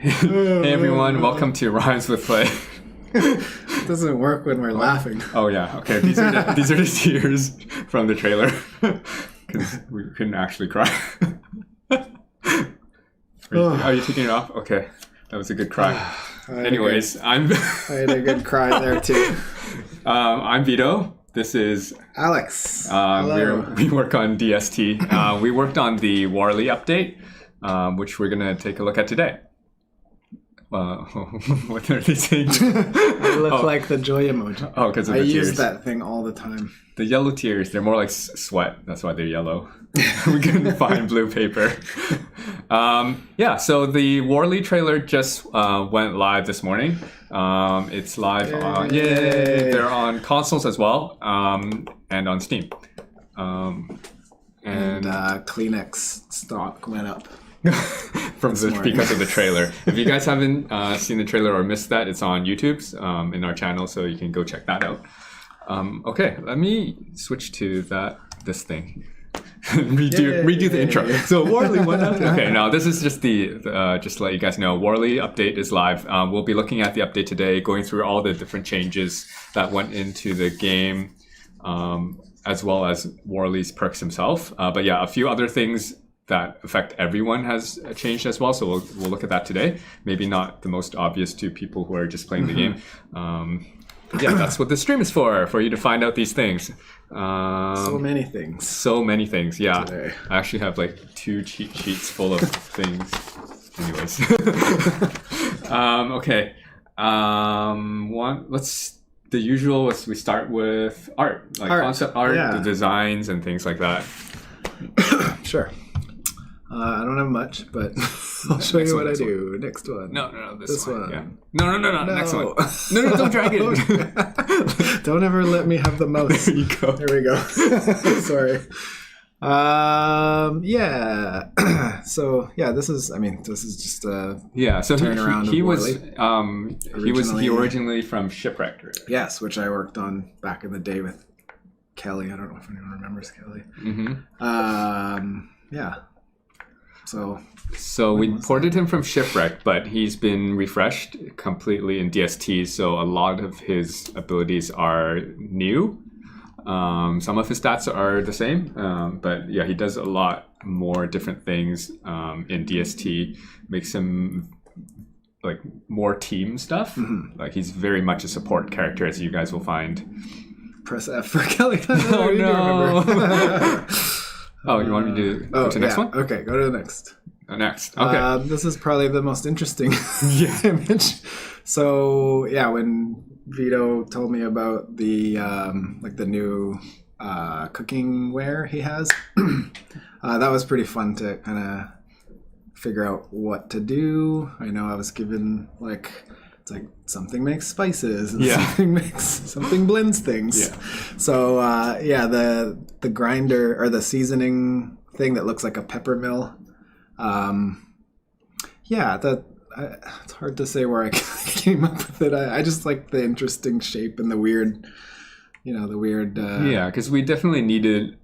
Hey everyone, welcome to Rhymes with Klei. It doesn't work when we're laughing. Oh yeah, okay. These are the tears from the trailer because we couldn't actually cry. Are you taking it off? Okay, that was a good cry. Anyways, I had a good cry there too. I'm Vito. This is Alex. Hello. We work on DST. We worked on the Warley update, which we're gonna take a look at today. What are they saying? I look like the joy emoji. Oh, because of the tears. I use that thing all the time. The yellow tears, they're more like sweat. That's why they're yellow. We couldn't find blue paper. So the Warley trailer just went live this morning. It's live. Yay! They're on consoles as well, and on Steam. And Kleenex stock went up. because of the trailer. If you guys haven't seen the trailer or missed that, it's on YouTube's in our channel, so you can go check that out. Okay, let me switch to this thing. redo the intro. So Warley went up. Okay, now this is just just to let you guys know, Warley update is live. We'll be looking at the update today, going through all the different changes that went into the game, as well as Warley's perks himself. But yeah, a few other things that affect everyone has changed as well. So we'll look at that today. Maybe not the most obvious to people who are just playing the game. Yeah, that's what the stream is for you to find out these things. So many things. Yeah. Today. I actually have like 2 cheat sheets full of things. Anyways. Okay. The usual is we start with art. Concept art, the designs and things like that. Sure. I don't have much, but I'll show you what I do. Next one. No, this one. Yeah. No, next one. No, don't drag it. Don't ever let me have the mouse. There you go. There we go. Sorry. So this is just a turnaround. He was originally from Shipwrecked, right? Yes, which I worked on back in the day with Kelly. I don't know if anyone remembers Kelly. So we ported him from Shipwreck, but he's been refreshed completely in DST, so a lot of his abilities are new. Some of his stats are the same, but yeah, he does a lot more different things in DST, makes him like more team stuff. Like he's very much a support character, as you guys will find. Press F for Kelly. Oh no! Oh, you want me to go to the next one? Okay, go to the next. Next. Okay. This is probably the most interesting image. So, when Vito told me about the the new cooking ware he has, that was pretty fun to kind of figure out what to do. I know I was given it's like something makes spices and something blends things. Yeah. So the grinder or the seasoning thing that looks like a pepper mill. It's hard to say where I came up with it. I just like the interesting shape and the weird. Because we definitely needed.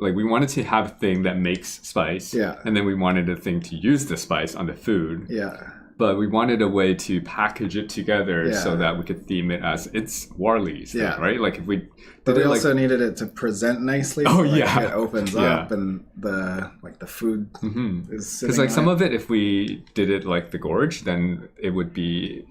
We wanted to have a thing that makes spice. Yeah. And then we wanted a thing to use the spice on the food. Yeah. But we wanted a way to package it together so that we could theme it as it's Warley's thing, right? Like if we we also needed it to present nicely. Oh, it opens up and the food is sitting because some of it, if we did it like the Gorge, then it would be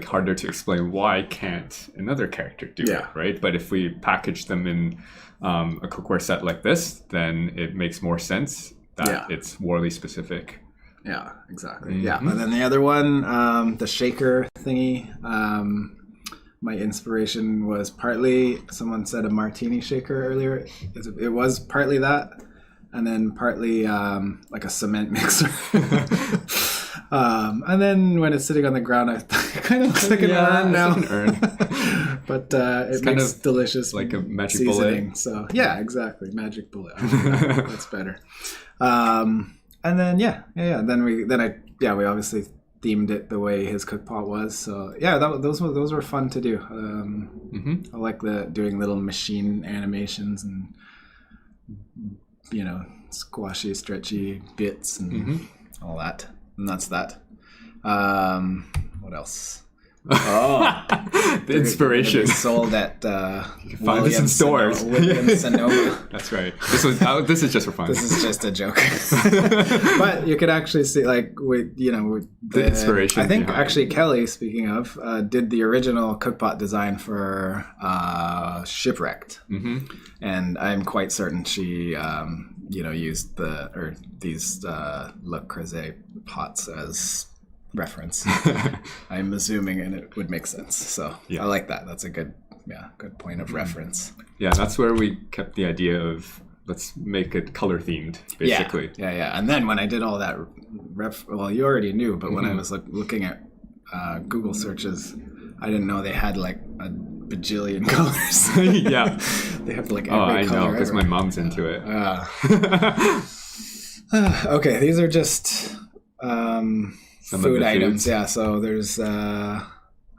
harder to explain why can't another character do it, right? But if we package them in a cookware set like this, then it makes more sense that it's Warley specific. Yeah, exactly. Yeah, and then the other one, the shaker thingy, my inspiration was partly, someone said a martini shaker earlier. It was partly that, and then partly like a cement mixer. And then when it's sitting on the ground, it kind of looks like an urn now. Like an urn. But it makes delicious like a magic seasoning. bullet. So yeah, exactly, magic bullet. That's better. And then then we obviously themed it the way his cookpot was. So yeah, those were fun to do. I like doing little machine animations and squashy, stretchy bits and all that. And that's that. What else? Oh, the inspiration. Sold at Find this in stores. Sonoma. That's right. This is just for fun. This is just a joke. But you could actually see, like, with the inspiration. I think actually Kelly, speaking of, did the original cookpot design for Shipwrecked, and I'm quite certain she, used these Le Creuset pots as reference. I'm assuming, and it would make sense. So I like that. That's a good point of reference. Yeah, that's where we kept the idea of let's make it color themed, basically. Yeah. And then when I did all that, well, you already knew, but when I was looking at Google searches, I didn't know they had like a bajillion colors. Yeah, they have like every I color know because my mom's into it. Okay, these are just. Food items, yeah. So there's, I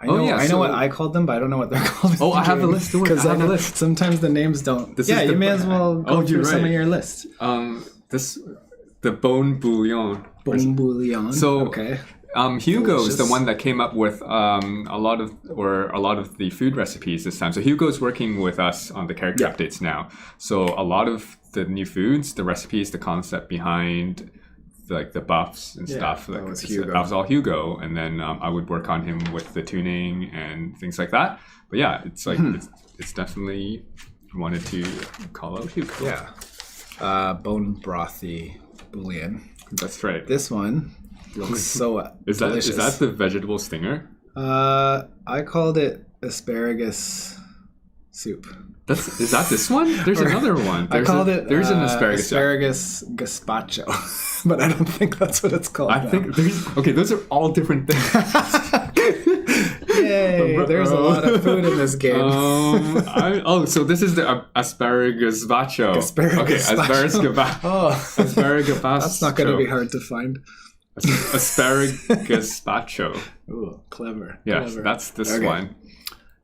know what I called them, but I don't know what they're called. Oh, I have the list. Because I have a list. Sometimes the names don't. You may as well go through some of your list. The bone bouillon. Bone bouillon. So okay. Hugo is the one that came up with a lot of the food recipes this time. So Hugo's working with us on the character updates now. So a lot of the new foods, the recipes, the concept behind like the buffs and stuff. That was all Hugo, and then I would work on him with the tuning and things like that. But yeah, it's like it's definitely wanted to call out Hugo. Yeah, bone brothy bouillon. That's right. This one looks so delicious. Is that the vegetable stinger? I called it asparagus soup. Is that this one? There's another one. There's an asparagus gazpacho, but I don't think that's what it's called. I think those are all different things. Yay! There's a lot of food in this game. So this is the asparagus gazpacho. Asparagus gazpacho. That's not going to be hard to find. Asparagus gazpacho. Ooh, clever. Yeah, clever. That's this one.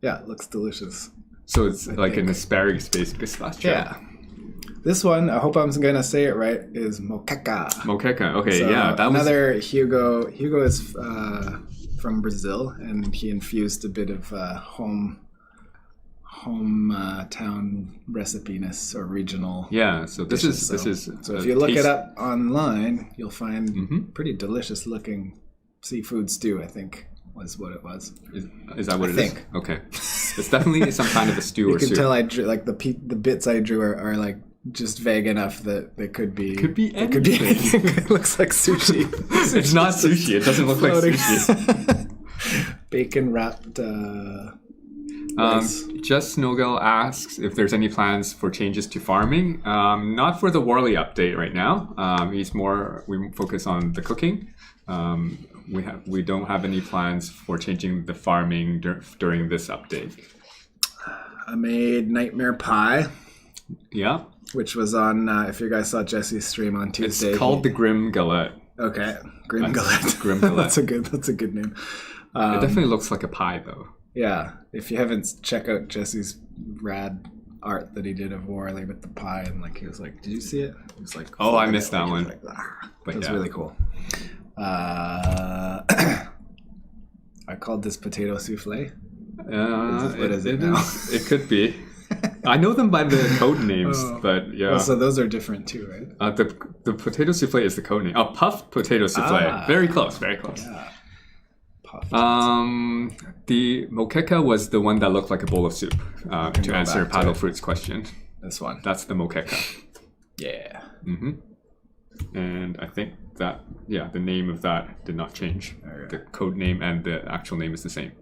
Yeah, it looks delicious. So it's an asparagus-based gazpacho. Yeah. This one, I hope I'm going to say it right, is moqueca. Moqueca. Okay, so yeah. That another Hugo. Hugo is from Brazil, and he infused a bit of hometown recipe-ness or regional. Yeah. So this is. So if you look it up online, you'll find pretty delicious-looking seafood stew, I think. Was what it was. Is that what it is? I think. Okay. It's definitely some kind of a stew or soup. You can tell I drew, like the bits I drew are like just vague enough that they could be anything. It looks like sushi. It's not sushi. It doesn't look floating. like sushi. Bacon wrapped. Just Snowgirl asks if there's any plans for changes to farming. Not for the Worley update right now. We focus on the cooking. We don't have any plans for changing the farming during this update. I made Nightmare Pie. Yeah. Which was on, if you guys saw Jesse's stream on Tuesday. It's called the Grim Galette. Okay. Grim Galette. Grim Galette. That's a good name. It definitely looks like a pie, though. Yeah. If you haven't, check out Jesse's rad art that he did of Worley with the pie, and like he was like, "Did you see it?" He was like, "Oh, I missed that one." Like, but it was really cool. I called this potato souffle. What is it now? It could be. I know them by the code names, but yeah. Well, so those are different too, right? The potato souffle is the code name. Oh, puffed potato souffle. Very close. Very close. Yeah. The moqueca was the one that looked like a bowl of soup. To answer Paddle Fruit's question. This one. That's the moqueca. Yeah. And I think that the name of that did not change. The code name and the actual name is the same.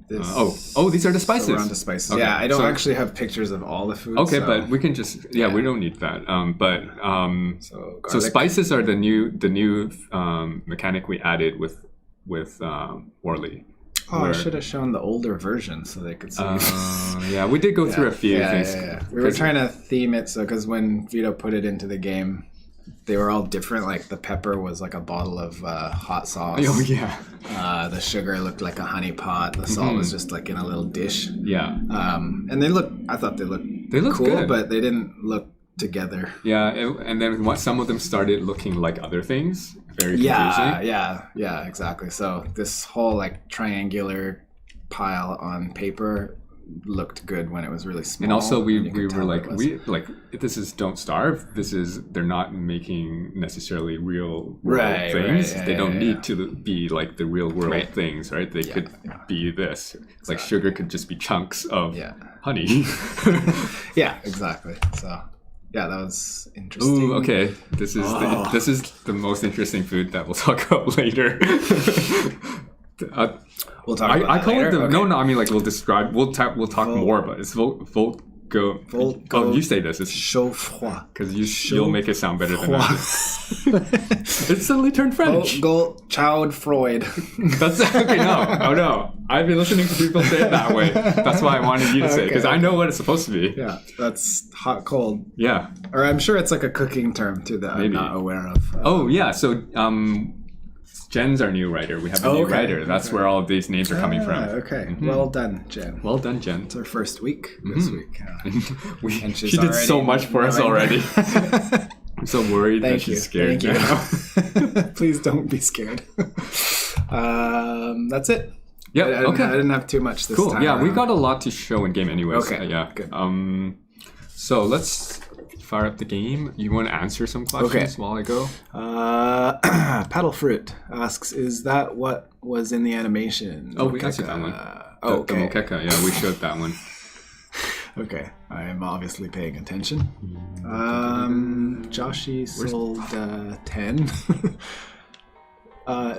These are the spices. So we're on to spices. Okay. Yeah, I don't actually have pictures of all the food. Okay, but we can just we don't need that. So spices are the new mechanic we added with Worley. I should have shown the older version so they could see. We did go through a few things. Yeah. We were trying to theme it because when Vito put it into the game, they were all different. Like the pepper was like a bottle of hot sauce. Oh yeah. The sugar looked like a honey pot. The salt was just like in a little dish. Yeah. And I thought they looked cool, good, but they didn't look together. Yeah, and then some of them started looking like other things. Very confusing. Yeah, exactly. So this whole like triangular pile on paper looked good when it was really small. And also we were like, this is Don't Starve. They're not making necessarily real world things. They don't need to be like the real world things, right? They could be this. Exactly. Like sugar could just be chunks of honey. Yeah, exactly. So yeah, that was interesting. Ooh, okay. This is the most interesting food that we'll talk about later. We'll talk about I call later. it the Okay. no. I mean, like we'll describe. We'll talk more about it. It's Volgo. Oh, you say this. It's chaud froid. Because you'll make it sound better than I do. It suddenly turned French. Child Freud. That's okay. No. I've been listening to people say it that way. That's why I wanted you to say it because I know what it's supposed to be. Yeah, that's hot cold. Yeah. Or I'm sure it's like a cooking term too that I'm not aware of. Oh yeah. So Jen's our new writer. We have a new writer. That's where all of these names are coming from. Okay. Mm-hmm. Well done, Jen. Well done, Jen. It's our first week this week. And she did so much for us already. I'm so worried that she's scared now. Please don't be scared. That's it. Yeah. Okay. I didn't have too much this time. Cool. Yeah, we got a lot to show in game anyways. Okay. Yeah. Good. So let's fire up the game. You want to answer some questions while I go? Paddle Fruit asks, "Is that what was in the animation?" Oh, we answered that one. The Mokeka. Yeah, we showed that one. Okay, I am obviously paying attention. Joshi sold 10.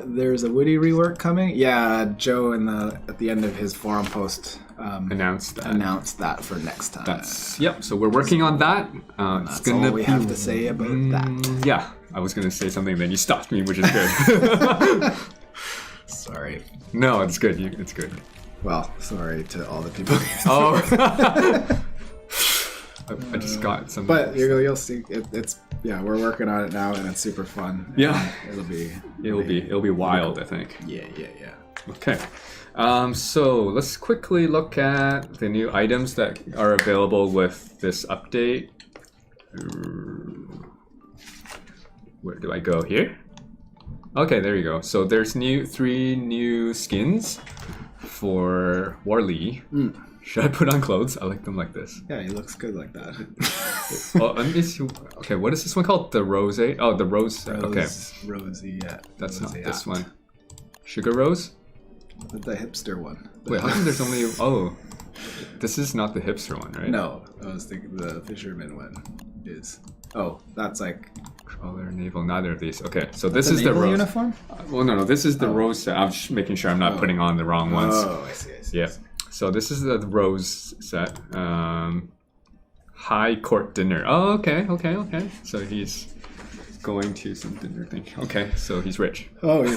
There's a Woody rework coming. Yeah, Joe at the end of his forum post announced that for next time. So we're working on that. That's all we have to say about that. Yeah, I was gonna say something, then you stopped me, which is good. Sorry. No, it's good. It's good. Well, sorry to all the people. I just got some. But you'll see. We're working on it now, and it's super fun. Yeah, it'll be wild. Cool. I think. Yeah. Okay. So let's quickly look at the new items that are available with this update. Where do I go here? Okay, there you go. So there's 3 new skins for Warley. Should I put on clothes? I like them like this. Yeah, he looks good like that. Let me see. Okay, what is this one called? The Rose? Oh, the Rose. Okay. Rosy, yeah. That's not this one. Sugar Rose? The hipster one. Wait, how come there's only... Oh, this is not the hipster one, right? No, I was thinking the fisherman one is... Oh, that's like... Crawler, naval, neither of these. Okay, so this is the Rose. Uniform? Well, no, this is the Rose set. I'm just making sure I'm not putting on the wrong ones. Oh, I see. Yeah. So this is the Rose set. High court dinner. Oh, okay. So he's going to some dinner thing. Okay, so he's rich. Oh, he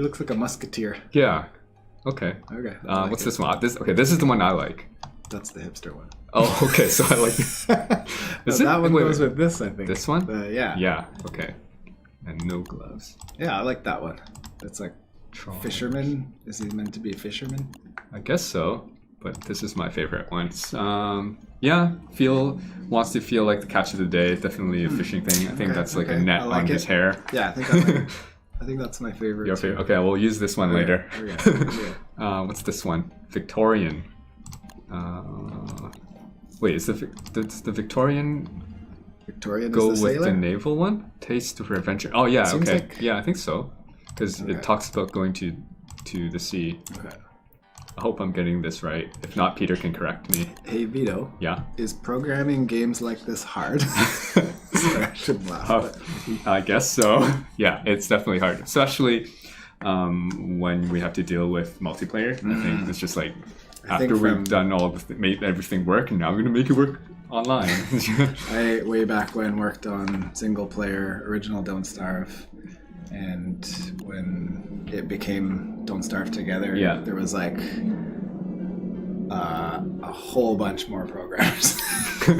looks like a musketeer. Yeah. Okay. What's this one? This is the one I like. That's the hipster one. Oh, okay. So I like that one goes with this, I think. This one? Yeah. Yeah. Okay. And no gloves. Yeah, I like that one. It's like fisherman. Is he meant to be a fisherman? I guess so. But this is my favorite one. Wants to feel like the catch of the day. Definitely a fishing thing. I think that's like a net on his hair. Yeah, I think that's my favorite. Your favorite? Okay, we'll use this one later. What's this one? Victorian. Wait, does the Victorian go is the with sailor? the naval one? Taste for adventure. Oh yeah, Seems okay. like... Yeah, I think so. Because it talks about going to the sea. Okay. I hope I'm getting this right. If not, Peter can correct me. Hey Vito. Yeah. Is programming games like this hard? Sorry, I shouldn't laugh. I guess so. Yeah, it's definitely hard, especially when we have to deal with multiplayer. I think it's just like after we've done made everything work, and now we're gonna make it work online. I way back when worked on single player original Don't Starve. And when it became Don't Starve Together, there was like a whole bunch more programmers.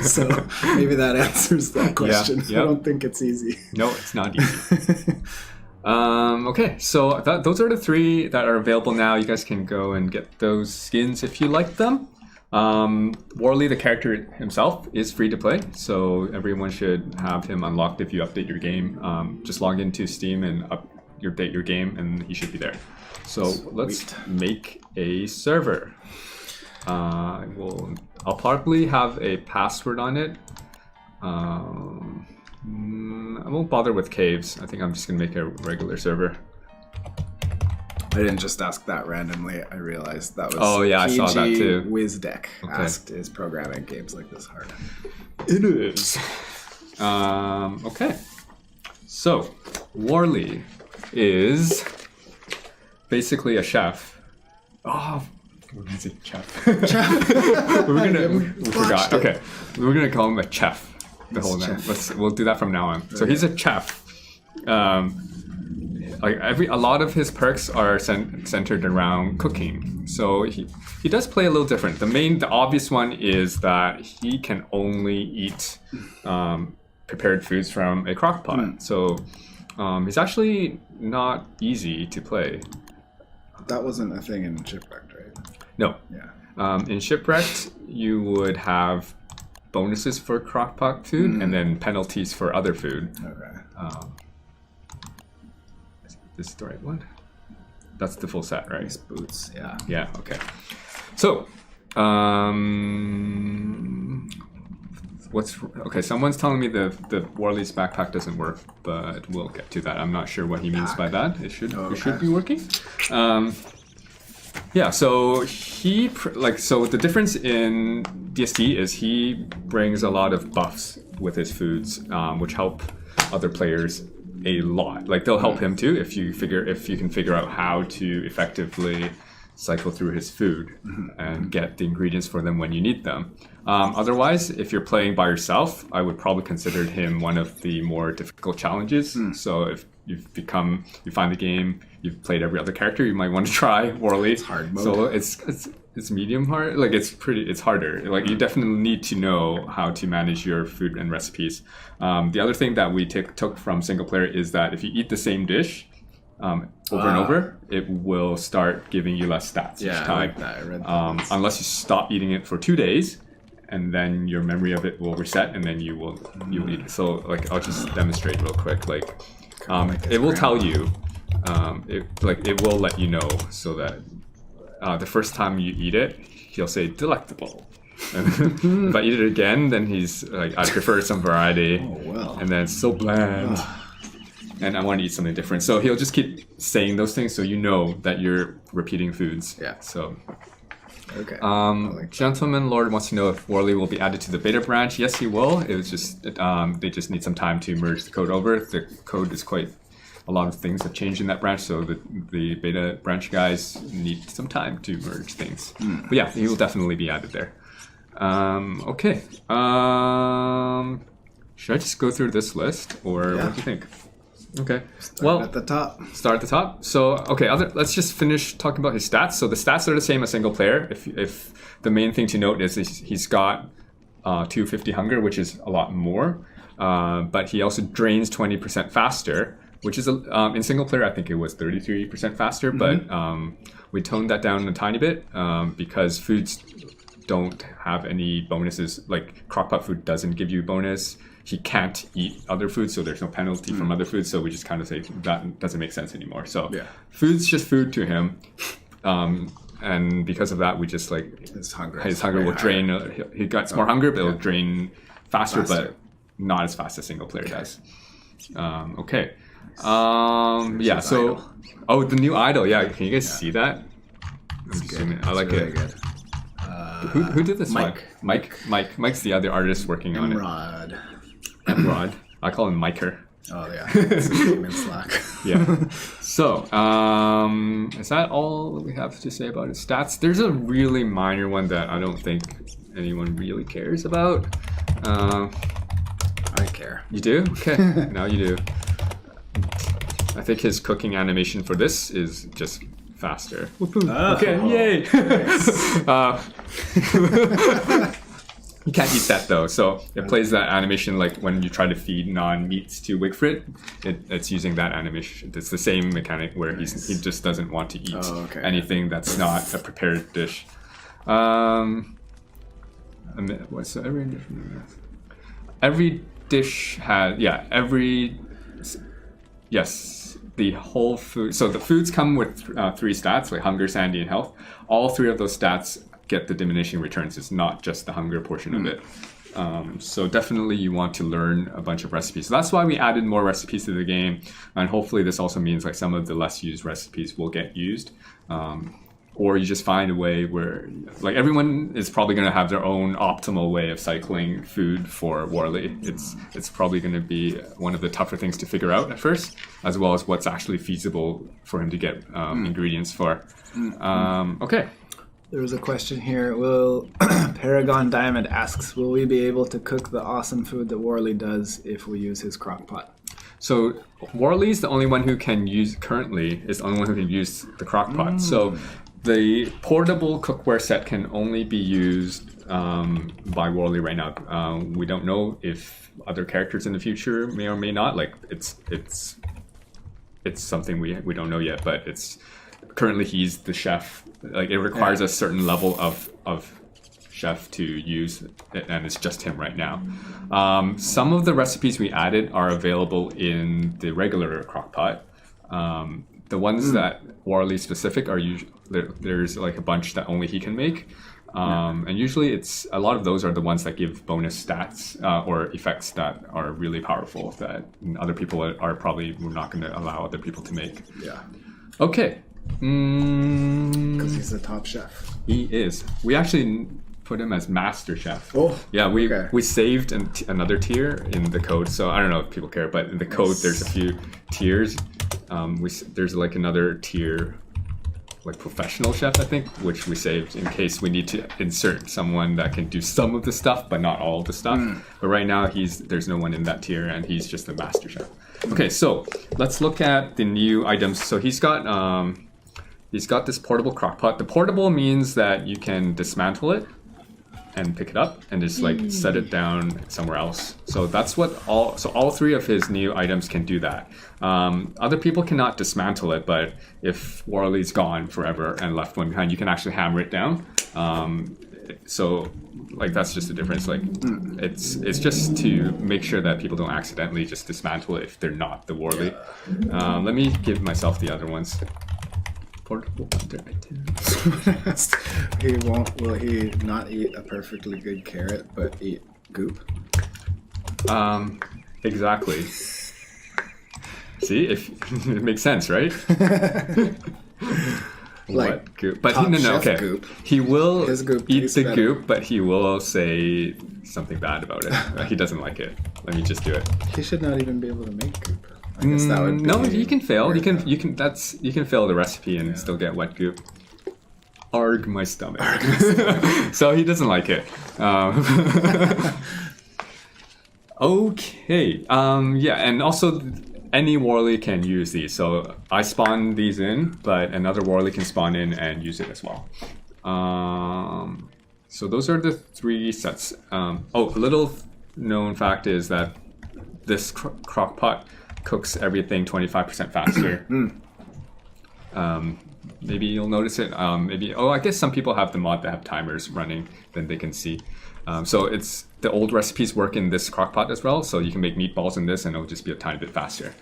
So maybe that answers that question. I don't think it's easy. No, it's not easy. Okay, so those are the 3 that are available now. You guys can go and get those skins if you like them. Warley, the character himself, is free to play, so everyone should have him unlocked if you update your game. Just log into Steam and update your game, and he should be there. So let's make a server. I'll probably have a password on it. I won't bother with caves. I think I'm just gonna make a regular server. I didn't just ask that randomly. I realized that was I saw that too. WizDeck asked, is programming games like this hard? It is. Okay. So, Warley is basically a chef. Oh, we're gonna say chef. We forgot. Okay, we're gonna call him a chef. The whole name. We'll do that from now on. So he's a chef. A lot of his perks are centered around cooking. So he does play a little different. The obvious one is that he can only eat prepared foods from a crock pot. So he's actually not easy to play. That wasn't a thing in Shipwrecked, right? No. Yeah. In Shipwrecked, you would have bonuses for crockpot food and then penalties for other food. Okay. Is this the right one? That's the full set, right? Nice boots, yeah. Yeah, okay. So, someone's telling me the Warley's backpack doesn't work, but we'll get to that. I'm not sure what he means by that. It should be working. Yeah, so the difference in DST is he brings a lot of buffs with his foods, which help other players a lot. Like they'll help him too if you can figure out how to effectively cycle through his food and get the ingredients for them when you need them. Otherwise, if you're playing by yourself, I would probably consider him one of the more difficult challenges. So if you find the game, you've played every other character, you might want to try Warley. It's hard mode. So it's medium hard. Like it's harder. Like you definitely need to know how to manage your food and recipes. The other thing that we took from single player is that if you eat the same dish over and over, it will start giving you less stats each time. I like that. I read that. Unless you stop eating it for 2 days, and then your memory of it will reset, and then you will eat it. So I'll just demonstrate real quick. It will tell you. It will let you know so that the first time you eat it, he'll say delectable. And if I eat it again, then he's like, I prefer some variety. Oh, well. And then it's so bland. And I want to eat something different. So he'll just keep saying those things so you know that you're repeating foods. Yeah. So. Okay. Gentleman Lord wants to know if Warley will be added to the beta branch. Yes, he will. It was just they just need some time to merge the code over. The code is a lot of things have changed in that branch, so the beta branch guys need some time to merge things. But yeah, he will definitely be added there. Okay. Should I just go through this list, or what do you think? Okay. Start at the top. Start at the top. So, okay, let's just finish talking about his stats. So the stats are the same as single player. If the main thing to note is he's got 250 hunger, which is a lot more, but he also drains 20% faster, which is in single player I think it was 33% faster, but we toned that down a tiny bit because foods don't have any bonuses. Like crockpot food doesn't give you bonus. He can't eat other foods, so there's no penalty from other foods. So we just kind of say that doesn't make sense anymore. So food's just food to him, and because of that, we just his hunger will drain. He gets more hunger, but it'll drain faster, but not as fast as single player does. Okay. Yeah. So, the new idol. Yeah. Can you guys see that? I like it. Good. Who did this one? Mike's the other artist working on it. Emrod. I call him Miker. Oh yeah, it's his name in Slack. Yeah. So, is that all we have to say about his stats? There's a really minor one that I don't think anyone really cares about. I care. You do? Okay. Now you do. I think his cooking animation for this is just faster. Okay, yay! You can't eat that though, so it plays that animation like when you try to feed non-meats to Wigfrit. It's using that animation. It's the same mechanic where he just doesn't want to eat anything that's not a prepared dish. So every dish has the whole food. So the foods come with 3 stats, like hunger, sanity, and health. All 3 of those stats get the diminishing returns. It's not just the hunger portion of it. So definitely you want to learn a bunch of recipes. So that's why we added more recipes to the game. And hopefully this also means like some of the less used recipes will get used. Or you just find a way where, like, everyone is probably going to have their own optimal way of cycling food for Worley. It's probably going to be one of the tougher things to figure out at first, as well as what's actually feasible for him to get ingredients for. Okay. There was a question here. Will Paragon Diamond asks, will we be able to cook the awesome food that Worley does if we use his crock pot? So Worley's the only one who can use the only one who can use the crock pot. So the portable cookware set can only be used by Worley right now. We don't know if other characters in the future may or may not. Like it's something we don't know yet, but it's currently he's the chef. Like it requires a certain level of chef to use it, and it's just him right now. Some of the recipes we added are available in the regular crock pot. The ones that Worley specific are usually there's like a bunch that only he can make, and usually it's a lot of those are the ones that give bonus stats or effects that are really powerful that other people are probably we're not going to allow other people to make. Yeah. Okay. Because he's the top chef. He is. We actually put him as master chef. Oh. Yeah, we saved another tier in the code, so I don't know if people care, but in the code there's a few tiers. There's like another tier, like professional chef, I think, which we saved in case we need to insert someone that can do some of the stuff but not all of the stuff. But right now there's no one in that tier, and he's just the master chef. Okay, so let's look at the new items. So he's got this portable crock pot. The portable means that you can dismantle it and pick it up and just like set it down somewhere else. So that's what all 3 of his new items can do that. Other people cannot dismantle it, but if Worley's gone forever and left one behind, you can actually hammer it down. So like that's just the difference. Like it's just to make sure that people don't accidentally just dismantle it if they're not the Worley. Let me give myself the other ones. Portable hunter items. Will he not eat a perfectly good carrot but eat goop? Exactly. See, if it makes sense, right? Like what goop? But okay. Goop. He will Goop eat the goop, but he will say something bad about it. He doesn't like it. Let me just do it. He should not even be able to make goop. I guess that would be no, you can fail. You can fail the recipe and still get wet goop. Arg my stomach. So he doesn't like it. Okay. And also any Worley can use these. So I spawn these in, but another Worley can spawn in and use it as well. So those are the 3 sets. A little known fact is that this crock pot cooks everything 25% faster. Maybe you'll notice it. I guess some people have the mod that have timers running, then they can see. So it's the old recipes work in this crock pot as well. So you can make meatballs in this, and it'll just be a tiny bit faster.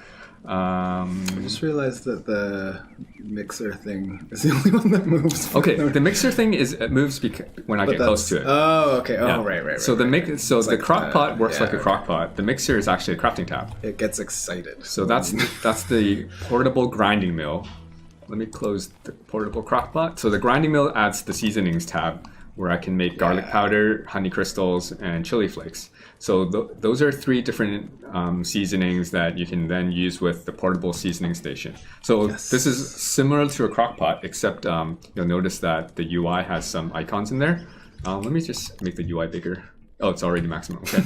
I just realized that the mixer thing is the only one that moves. Okay, the mixer thing moves when I get close to it. Oh, okay. Oh, yeah. Right. So the crock pot works like a crock pot. The mixer is actually a crafting tab. It gets excited. So that's the portable grinding mill. Let me close the portable crock pot. So the grinding mill adds the seasonings tab, where I can make garlic powder, honey crystals, and chili flakes. So those are 3 different seasonings that you can then use with the portable seasoning station. So this is similar to a crock pot, except you'll notice that the UI has some icons in there. Let me just make the UI bigger. Oh, it's already maximum. Okay.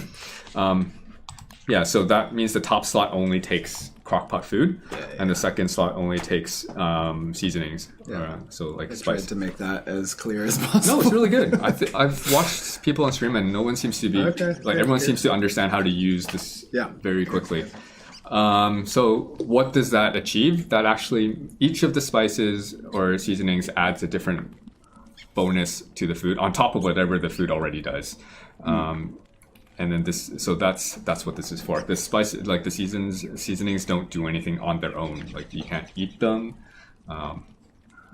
So that means the top slot only takes crockpot food, and the second slot only takes seasonings. So like spice. Tried to make that as clear as possible. No, it's really good. I've watched people on stream, and no one seems to be everyone seems to understand how to use this very quickly. So what does that achieve? That actually each of the spices or seasonings adds a different bonus to the food on top of whatever the food already does. And then that's what this is for. The spice, like the seasonings don't do anything on their own. Like you can't eat them.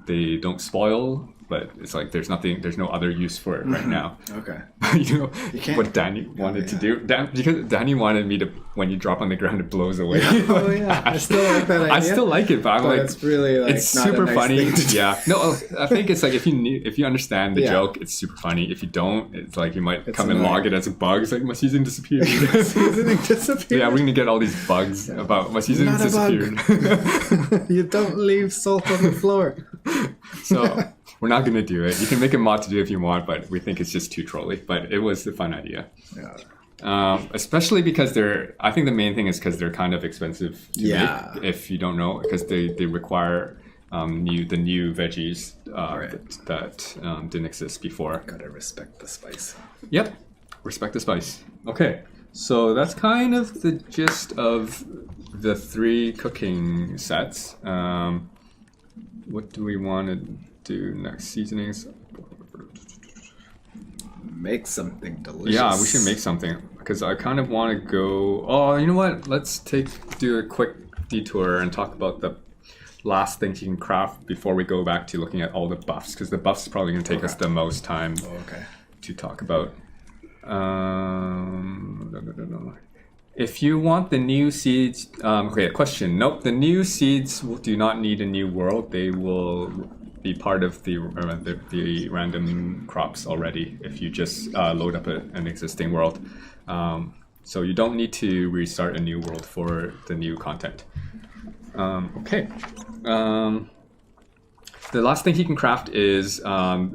They don't spoil, but it's like there's no other use for it right now. Okay. You know what Danny wanted to do? Because Danny wanted me to, when you drop on the ground, it blows away. Oh yeah, I still like that idea. I still like it, but I'm like, it's really like it's not super a nice funny. thing to do. Yeah, no, I think it's like if you understand the joke, it's super funny. If you don't, it's like you might come and log it as a bug. It's like my season disappeared. Seasoning disappeared. Yeah, we're gonna get all these bugs about my season Not a disappeared. bug. You don't leave salt on the floor. So we're not gonna do it. You can make a mod to do it if you want, but we think it's just too trolly. But it was a fun idea. Yeah. Especially because I think the main thing is because they're kind of expensive to make, if you don't know, because they require the new veggies that didn't exist before. Gotta respect the spice. Yep, respect the spice. Okay, so that's kind of the gist of the 3 cooking sets. What do we want to do next? Seasonings. Make something delicious. Yeah, we should make something because I kind of want to go. Oh, you know what? Let's do a quick detour and talk about the last things you can craft before we go back to looking at all the buffs, because the buffs is probably going to take us the most time to talk about. If you want the new seeds, question. Nope, the new seeds do not need a new world. They will be part of the random crops already if you just load up an existing world. So you don't need to restart a new world for the new content. The last thing he can craft is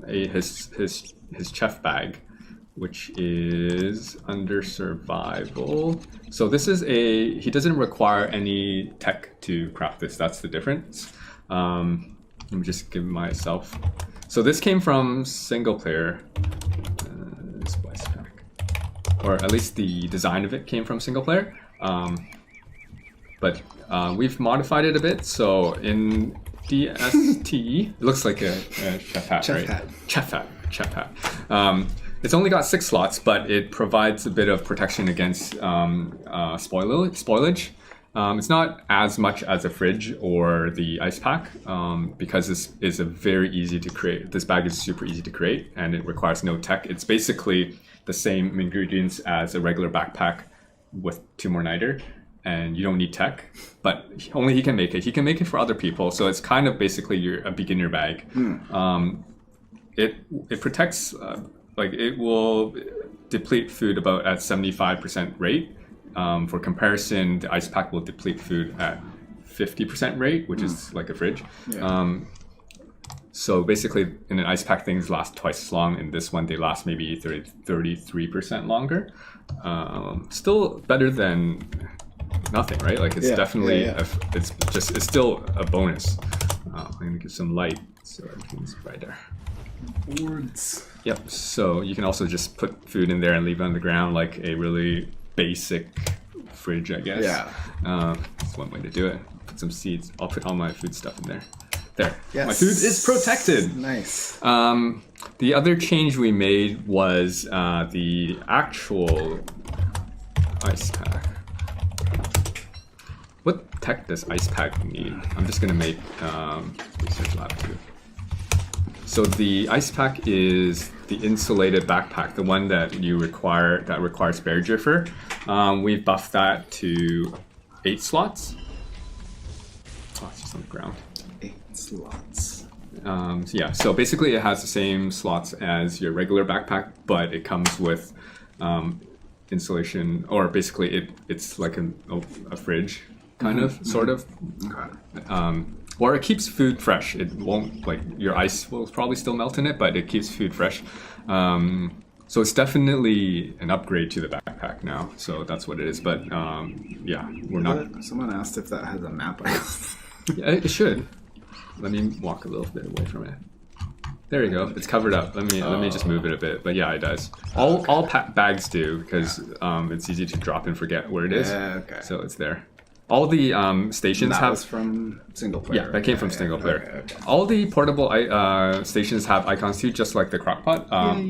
his chef bag, which is under survival. So this is he doesn't require any tech to craft this. That's the difference. Let me just give myself. So this came from single player spice pack, or at least the design of it came from single player. But we've modified it a bit. So in DST, it looks like a chef hat, right? Chef hat. It's only got 6 slots, but it provides a bit of protection against spoilage. It's not as much as a fridge or the ice pack because this is a very easy to create. This bag is super easy to create and it requires no tech. It's basically the same ingredients as a regular backpack with 2 more niter, and you don't need tech, but only he can make it. He can make it for other people, so it's kind of basically a beginner bag. It protects. It will deplete food about at 75% rate. For comparison, the ice pack will deplete food at 50% rate, which is like a fridge. So basically, in an ice pack, things last twice as long. In this one, they last maybe 33% longer. Still better than nothing, right? Like it's definitely it's still a bonus. I'm gonna give some light so everything's brighter. Words. Yep. So you can also just put food in there and leave it on the ground, like a really basic fridge, I guess. That's one way to do it. Put some seeds. I'll put all my food stuff in there. There. Yes. My food is protected. Nice. The other change we made was the actual ice pack. What tech does ice pack need? I'm just gonna make research lab 2. So the ice pack is the insulated backpack, the one that requires bear jiffer. We've buffed that to 8 slots. Oh, it's just on the ground. 8 slots. So basically it has the same slots as your regular backpack, but it comes with insulation, or basically it's like a fridge, kind of, sort of. Okay. Or it keeps food fresh. It won't, like, your ice will probably still melt in it, but it keeps food fresh. So it's definitely an upgrade to the backpack now. So that's what it is. But we're not. Someone asked if that has a map icon. Yeah, it should. Let me walk a little bit away from it. There you go. It's covered up. Let me just move it a bit. But yeah, it does. All bags do, because it's easy to drop and forget where it is. Yeah, okay. So it's there. all the stations That have. was from single player. Yeah, that came from single player. Okay. All the portable stations have icons too, just like the crockpot,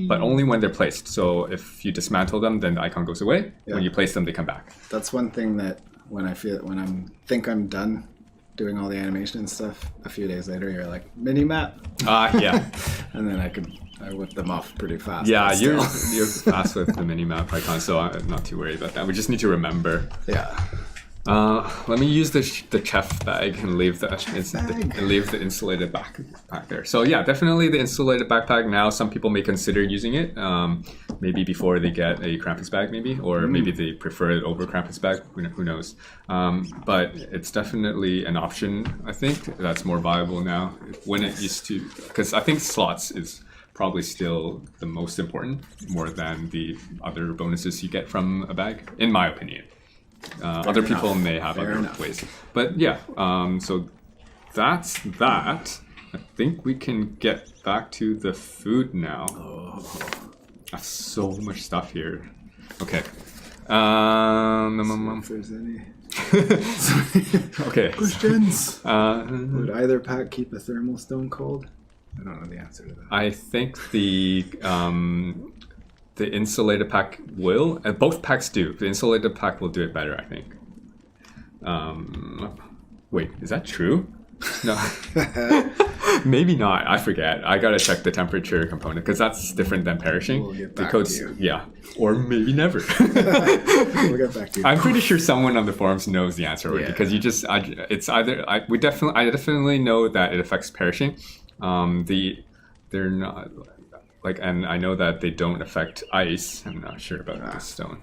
but only when they're placed. So if you dismantle them, then the icon goes away. Yeah. When you place them, they come back. That's one thing that when I'm done doing all the animation and stuff, a few days later you're like, mini map. Yeah. And then I whip them off pretty fast. Yeah, but you're still. fast with the mini map icon, so I'm not too worried about that. We just need to remember. Yeah. Let me use the chef bag and leave the insulated backpack there. So yeah, definitely the insulated backpack. Now some people may consider using it, maybe before they get a Krampus bag, maybe, or maybe they prefer it over Krampus bag. Who knows? But it's definitely an option. I think that's more viable now. When it used to, because I think slots is probably still the most important, more than the other bonuses you get from a bag, in my opinion. Other people may have other ways, but yeah. So that's that. I think we can get back to the food now. That's so much stuff here. Okay. If there's any Okay. questions, would either pack keep a thermal stone cold? I don't know the answer to that. I think the insulated pack will, and both packs do. The insulated pack will do it better, I think. Wait, is that true? No, maybe not. I forget. I gotta check the temperature component because that's different than perishing. We'll get back to you. Yeah, or maybe never. We'll get back to you. I'm pretty sure someone on the forums knows the answer already because it's either I definitely know that it affects perishing. They're not. And I know that they don't affect ice. I'm not sure about the stone.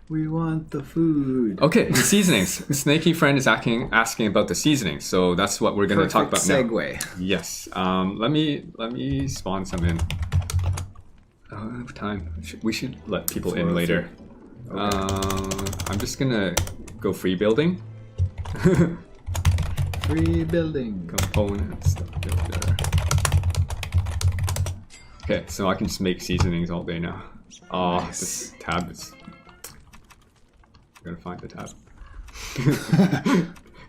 We want the food. Okay, the seasonings. Snaky friend is asking about the seasonings, so that's what we're going to talk about now. Segue. Yes. Let me spawn some in. Time. We should let people in later. Okay. I'm just gonna go free building. Free building. Components. Builder. Okay, so I can just make seasonings all day now. Oh, Nice. This tab is... I'm gonna find the tab.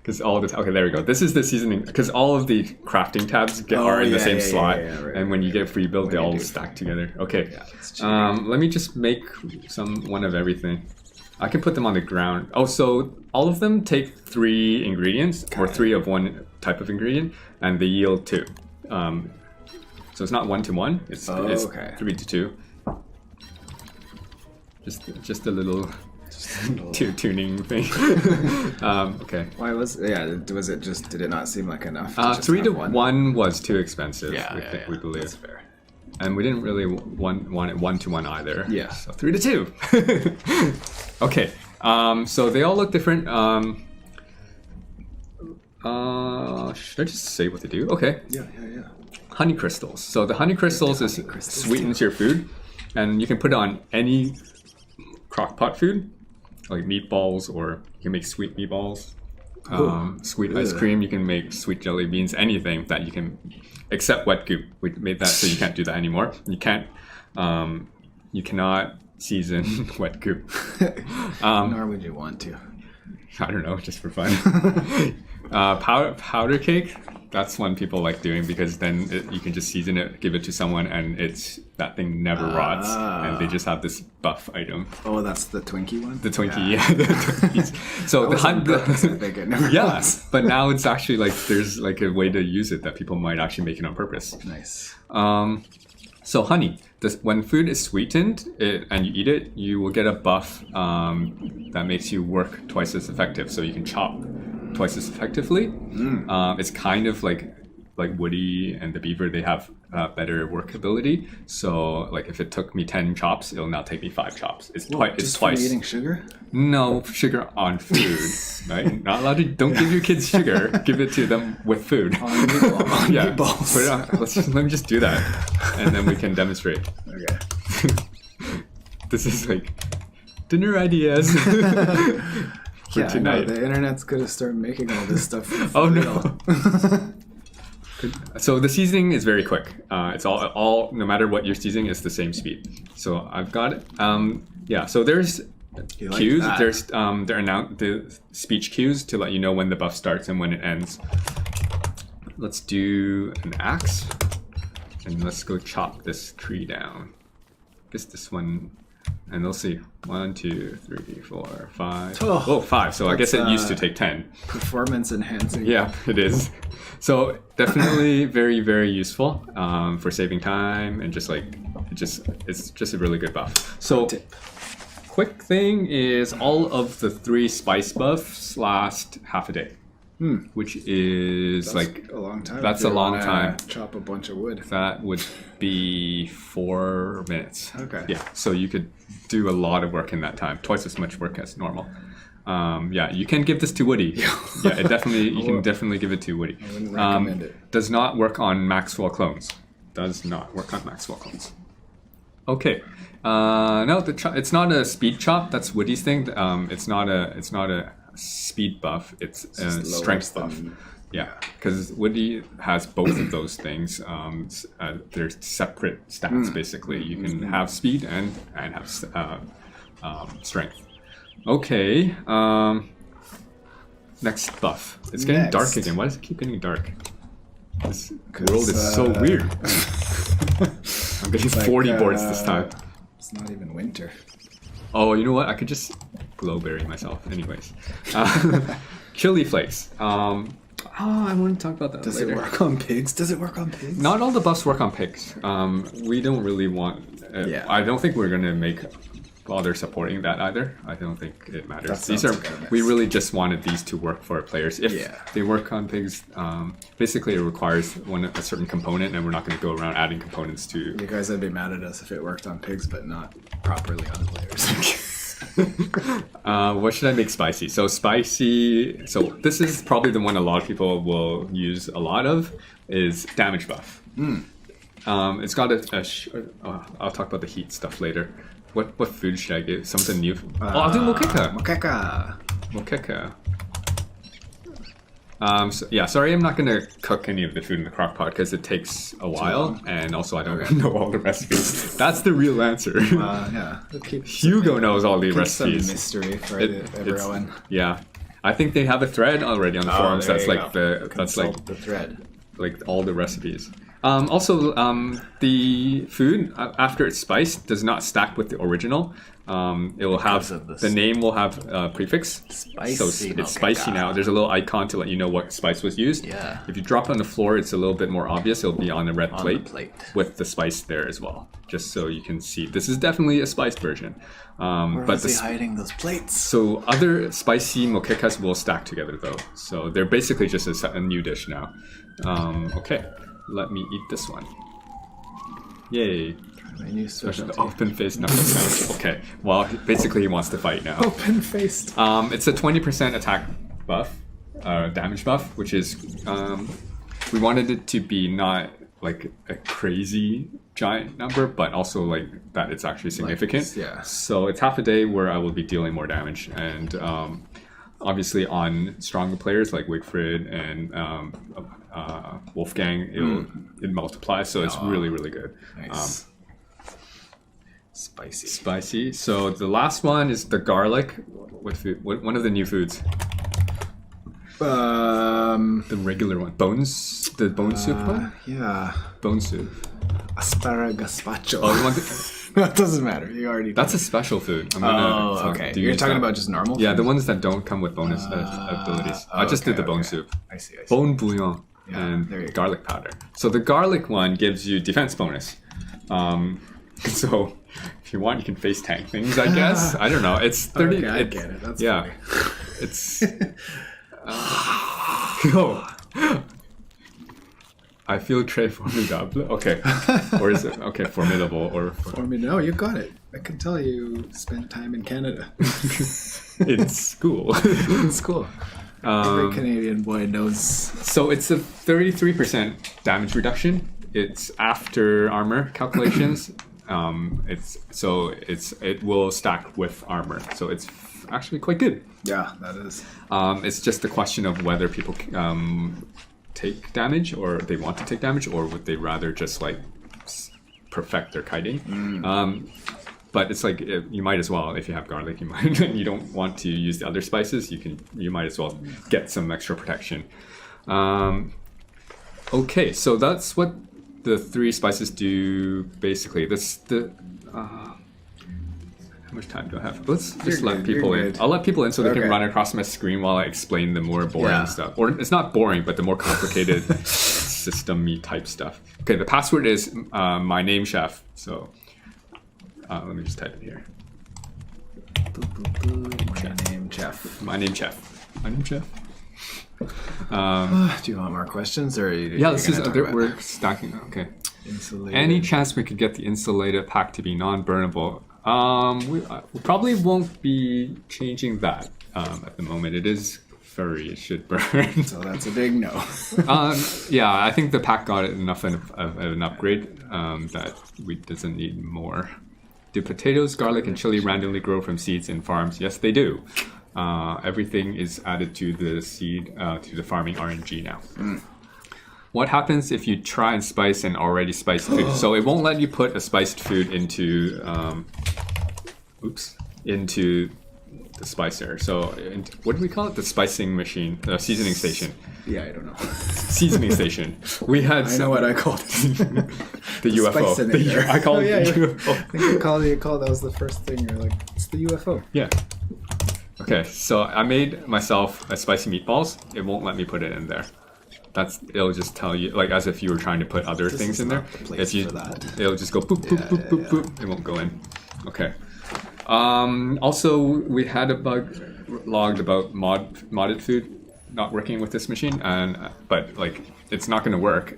Because all this... Okay, there we go. This is the seasoning... Because all of the crafting tabs are in the same slot. Right, and when you get free build, they When you all do stack together. Okay. Yeah, it's cheating. Let me just make one of everything. I can put them on the ground. Oh, so all of them take 3 ingredients, or 3 of one type of ingredient, and they yield 2. So it's not 1 to 1. It's 3 to 2. Just a little tuning thing. Okay. Why was it just, did it not seem like enough? 3 to 1 was too expensive. We believe. That's fair. And we didn't really want it 1 to 1 either. Yeah. So 3 to 2. Okay. So they all look different. Should I just say what to do? Okay. Yeah. Honey crystals. So the honey crystals sweetens your food, and you can put it on any crock-pot food, like meatballs, or you can make sweet meatballs, sweet ice cream. You can make sweet jelly beans, anything that you can, except wet goop. We made that so you can't do that anymore. You can't. You cannot season wet goop. Nor would you want to. I don't know, just for fun. Powder cake. That's one people like doing because then you can just season it, give it to someone, and that thing never rots, and they just have this buff item. Oh, that's the Twinkie one? The Twinkie, yeah. The Twinkies. So I think it never rots. But now it's actually there's a way to use it that people might actually make it on purpose. Nice. So honey, when food is sweetened and you eat it, you will get a buff that makes you work twice as effective. So you can chop twice as effectively. It's kind of like Woody and the Beaver. They have better workability. So if it took me 10 chops, it'll now take me 5 chops. It's Just twice. For eating sugar? No sugar on food, right? Not allowed to. Don't give your kids sugar. Give it to them with food. On meatballs. Put it on. Let me just do that, and then we can demonstrate. Okay. This is dinner ideas for tonight. No, the internet's gonna start making all this stuff. Oh no. So the seasoning is very quick. It's all no matter what you're seasoning, it's the same speed. So I've got it. So there's You like cues. that. There's the speech cues to let you know when the buff starts and when it ends. Let's do an axe, and let's go chop this tree down. I guess this one, and we'll see. 1, 2, 3, 4, 5. Oh, 5. So I guess it used to take 10. Performance enhancing. Yeah, it is. So definitely very, very useful for saving time and just like it's just a really good buff. So quick thing is all of the 3 spice buffs last half a day, which is That's a long time. That's if a you long wanna time. Chop a bunch of wood. That would be 4 minutes. Okay. Yeah, so you could do a lot of work in that time, twice as much work as normal. Yeah, you can give this to Woody. Yeah, it definitely you can definitely give it to Woody. I wouldn't recommend it. Does not work on Maxwell clones. Does not work on Maxwell clones. Okay. No, it's not a speed chop. That's Woody's thing. It's not a speed buff. It's a strength buff. Yeah, because Woody has both of those things. They're separate stats basically. You can have speed and have strength. Okay. Next buff. It's getting dark again. Why does it keep getting dark? This world is so weird. I'm getting 40 boards this time. It's not even winter. Oh, you know what? I could just glowberry myself. Anyways. Chili flakes. I want to talk about that Does later. it work on pigs? Does it work on pigs? Not all the buffs work on pigs. We don't really want... I don't think we're going to bother supporting that either. I don't think it matters. We really just wanted these to work for players. If they work on pigs, basically it requires a certain component, and we're not going to go around adding components to... You guys would be mad at us if it worked on pigs, but not properly on players. What should I make spicy? So spicy... So this is probably the one a lot of people will use a lot of, is damage buff. It's got I'll talk about the heat stuff later. What food should I give? Something new? I'll do moqueca. Moqueca. Sorry, I'm not going to cook any of the food in the crock pot because it takes a while, and also I don't know all the recipes. That's the real answer. Hugo knows all the recipes. Some mystery for everyone. Yeah, I think they have a thread already on the forums. That's like the thread, like all the recipes. Also, the food after it's spiced does not stack with the original. It will have the name will have a prefix, so it's spicy now. There's a little icon to let you know what spice was used. Yeah. If you drop it on the floor, it's a little bit more obvious. It'll be on the red plate with the spice there as well, just so you can see. This is definitely a spiced version. Where is he hiding those plates? So other spicy moquecas will stack together though. So they're basically just a new dish now. Okay. Let me eat this one. Yay. The open-faced knuckle sandwich. Okay. Well, basically he wants to fight now. Open-faced. It's a 20% attack buff, damage buff, which is... we wanted it to be not like a crazy giant number, but also like that it's actually significant. So it's half a day where I will be dealing more damage. And obviously on stronger players like Wigfrid and... Wolfgang, it multiplies, so it's really, really good. Nice. Spicy. Spicy. So the last one is the garlic. What food? One of the new foods? The regular one. Bones? The bone soup one? Yeah. Bone soup. Asparagus gazpacho. Oh, you want That doesn't matter. You already. That's a special food. Okay. You're talking about just normal? Yeah, the ones that don't come with bonus abilities. I just did the bone soup. I see. Bone bouillon. And garlic powder. So the garlic one gives you defense bonus. So if you want, you can face tank things, I guess. I don't know. It's 30. Okay, I get it. That's funny. It's. I feel très formidable. Okay. Or is it formidable or No, you got it. I can tell you spent time in Canada. in school. In school. Every Canadian boy knows. So it's a 33% damage reduction. It's after armor calculations. It will stack with armor. So it's actually quite good. Yeah, that is. It's just a question of whether people take damage or they want to take damage, or would they rather just like perfect their kiting. but it's like you might as well, if you have garlic, you might you don't want to use the other spices, you might as well get some extra protection. Okay, so that's what the 3 spices do basically. How much time do I have? Let's just let people in. I'll let people in so they can run across my screen while I explain the more boring stuff. Or it's not boring, but the more complicated system-y type stuff. Okay, the password is my name chef. So let me just type it here. My name chef. Do you want more questions, or we're stacking. Okay. Insulated. Any chance we could get the insulated pack to be non-burnable? We probably won't be changing that at the moment. It is furry; it should burn. So that's a big no. Yeah, I think the pack got enough of an upgrade that we doesn't need more. Do potatoes, garlic, and chili randomly grow from seeds in farms? Yes, they do. Everything is added to the seed to the farming RNG now. What happens if you try and spice an already spiced food? So it won't let you put a spiced food into into the spicer. So what do we call it? The spicing machine, the seasoning station. Yeah, I don't know. Seasoning station. We had. I know what I called it. The UFO. I called it the UFO. I think you called that was the first thing. You're like, it's the UFO. Yeah. Okay, so I made myself a spicy meatballs. It won't let me put it in there. It'll just tell you, like, as if you were trying to put other things in there. It'll just go boop, boop, boop, boop, boop. It won't go in. Okay. Also, we had a bug logged about modded food not working with this machine, but like it's not going to work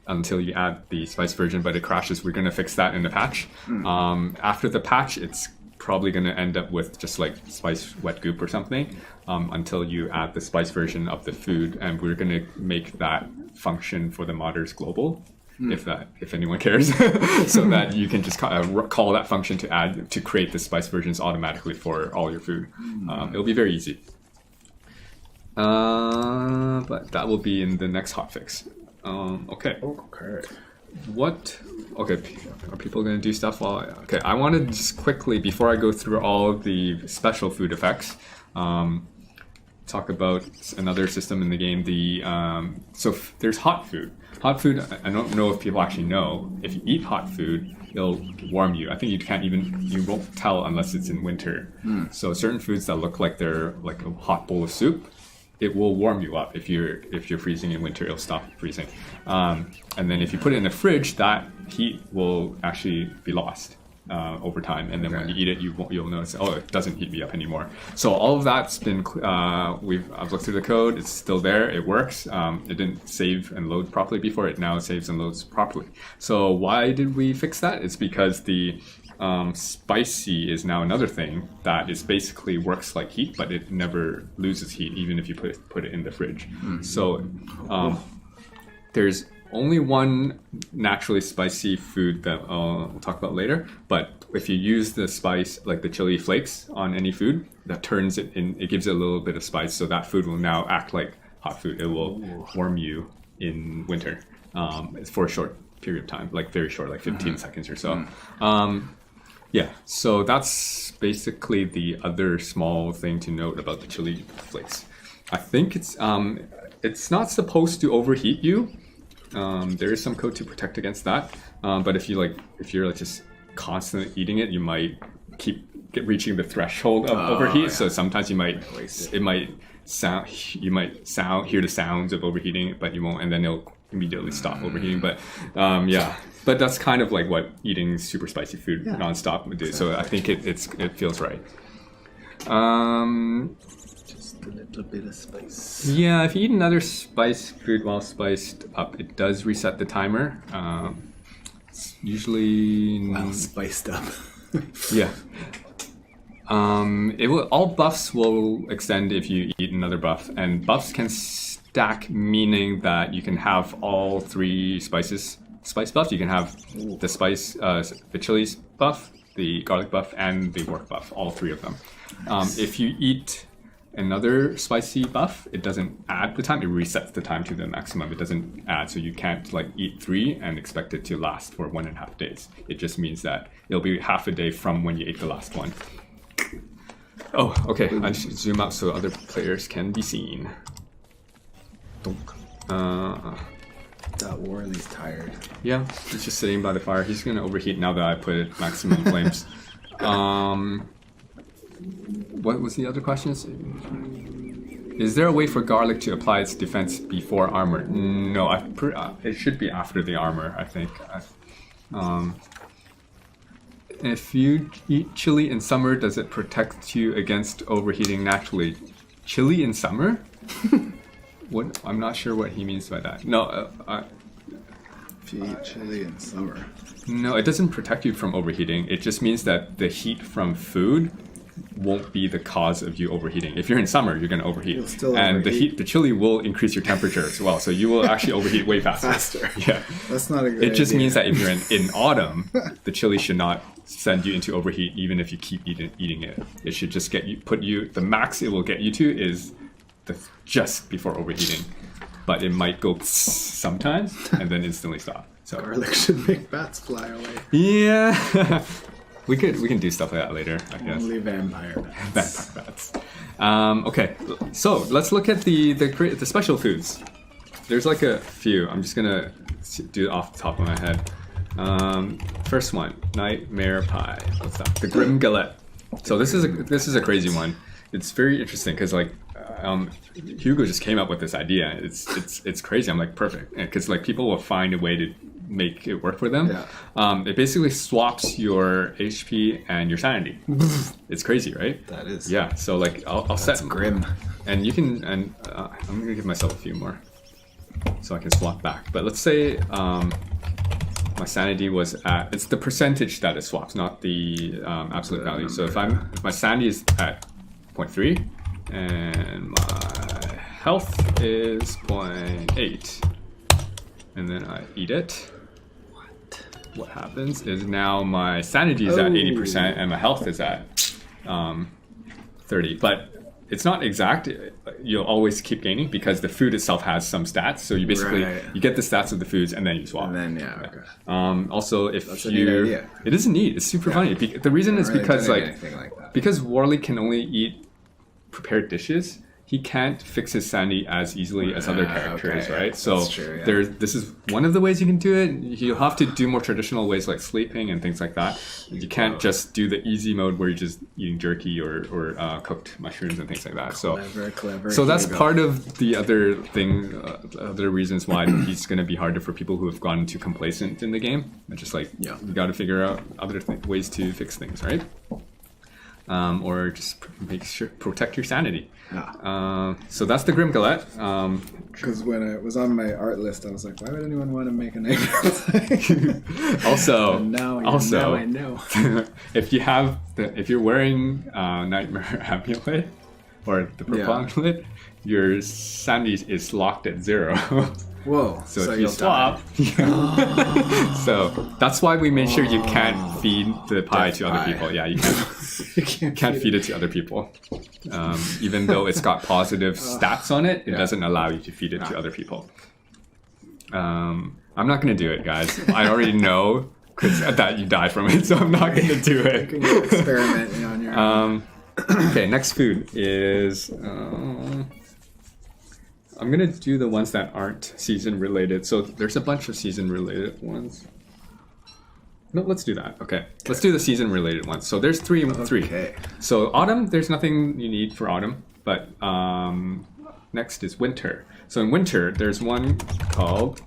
until you add the spice version. But it crashes. We're going to fix that in the patch. After the patch, it's probably going to end up with just like spice wet goop or something until you add the spice version of the food, and we're going to make that function for the modders global, if anyone cares, so that you can just call that function to create the spice versions automatically for all your food. It'll be very easy, but that will be in the next hotfix. Okay. Okay, are people going to do stuff okay, I want to just quickly, before I go through all of the special food effects, talk about another system in the game. There's hot food. Hot food, I don't know if people actually know, if you eat hot food, it'll warm you. I think you won't tell unless it's in winter. So certain foods that look like they're like a hot bowl of soup, it will warm you up. If you're freezing in winter, it'll stop freezing. And then if you put it in the fridge, that heat will actually be lost over time. And then when you eat it, you'll notice, it doesn't heat me up anymore. So all of that's been, I've looked through the code. It's still there. It works. It didn't save and load properly before. It now saves and loads properly. So why did we fix that? It's because the spicy is now another thing that is basically works like heat, but it never loses heat even if you put it in the fridge. So there's only one naturally spicy food that we'll talk about later, but if you use the spice, like the chili flakes on any food, that turns it in, it gives it a little bit of spice, so that food will now act like hot food. It will warm you in winter. It's for a short period of time, like very short, like 15 seconds or so. Yeah, so that's basically the other small thing to note about the chili flakes. I think it's not supposed to overheat you. There is some code to protect against that. But if you're just constantly eating it, you might keep reaching the threshold of overheat. Yeah. So sometimes you might hear the sounds of overheating, but you won't, and then it'll immediately stop overheating. But but that's kind of like what eating super spicy food nonstop would do. Exactly. So I think it feels right. Just a little bit of spice. Yeah, if you eat another spice food while spiced up, it does reset the timer. It's usually well spiced up. Yeah. All buffs will extend if you eat another buff, and buffs can stack, meaning that you can have all 3 spice buffs. You can have the spice, the chilies buff, the garlic buff, and the work buff, all 3 of them. Nice. If you eat another spicy buff, it doesn't add the time. It resets the time to the maximum. It doesn't add, so you can't like eat 3 and expect it to last for 1.5 days. It just means that it'll be half a day from when you ate the last one. Oh, okay. I should zoom out so other players can be seen. That Worley's tired. Yeah, he's just sitting by the fire. He's gonna overheat now that I put it maximum flames. What was the other questions? Is there a way for garlic to apply its defense before armor? No, it should be after the armor, I think. If you eat chili in summer, does it protect you against overheating naturally? Chili in summer? What? I'm not sure what he means by that. No, If you eat chili in summer. no, it doesn't protect you from overheating. It just means that the heat from food won't be the cause of you overheating. If you're in summer, you're going to overheat. You'll still and overheat. the chili will increase your temperature as well. So you will actually overheat way faster. Yeah. That's not a good It just idea. means that if you're in autumn, the chili should not send you into overheat even if you keep eating it. It should just the max it will get you to is just before overheating. But it might go sometimes and then instantly stop. So Garlic should make bats fly away. yeah. We can do stuff like that later, I guess. Only vampire bats. Vampire bats. Okay, so let's look at the special foods. There's like a few. I'm just gonna do it off the top of my head. First one, nightmare pie. What's that? The grim galette. So this is a crazy one. It's very interesting because like Hugo just came up with this idea. It's crazy. I'm like perfect because like people will find a way to make it work for them. Yeah. It basically swaps your HP and your sanity. It's crazy, right? That is. Yeah. So like I'll set grim. and you can I'm gonna give myself a few more so I can swap back. But let's say my sanity was at, it's the percentage that it swaps, not the absolute value. So if my sanity is at 0.3 and my health is 0.8 and then I eat it, what happens is now my sanity is at 80% and my health is at 30. But it's not exact. You'll always keep gaining because the food itself has some stats. So you basically you get the stats of the foods and then you swap. And then okay. Also, if That's a neat idea. It is neat. It's super funny. The reason is because anything like that. because Worley can only eat prepared dishes. He can't fix his sanity as easily as other characters, okay, right? So that's true, yeah. this is one of the ways you can do it. You'll have to do more traditional ways like sleeping and things like that. You can't just do the easy mode where you're just eating jerky or cooked mushrooms and things like that. Clever. So that's part of the other thing, other reasons why he's going to be harder for people who have gotten too complacent in the game. It's just like you got to figure out other ways to fix things, right? Or just make sure protect your sanity. So that's the Grim Galette. Because when it was on my art list, I was like, why would anyone want to make a nightmare pie? Also, now I know. if you're wearing Nightmare Amulet or the purple amulet, your sanity is locked at 0. Whoa. So if you swap, so that's why we made sure you can't feed the pie to other people. Yeah, you can't feed it to other people. Even though it's got positive stats on it, it doesn't allow you to feed it to other people. I'm not going to do it, guys. I already know that you die from it, so I'm not going to do it. You can experiment on your own. Okay, next food is... I'm going to do the ones that aren't season related. So there's a bunch of season related ones. No, let's do that. Okay. Let's do the season related ones. So there's three. Okay. So autumn, there's nothing you need for autumn, but next is winter. So in winter, there's one called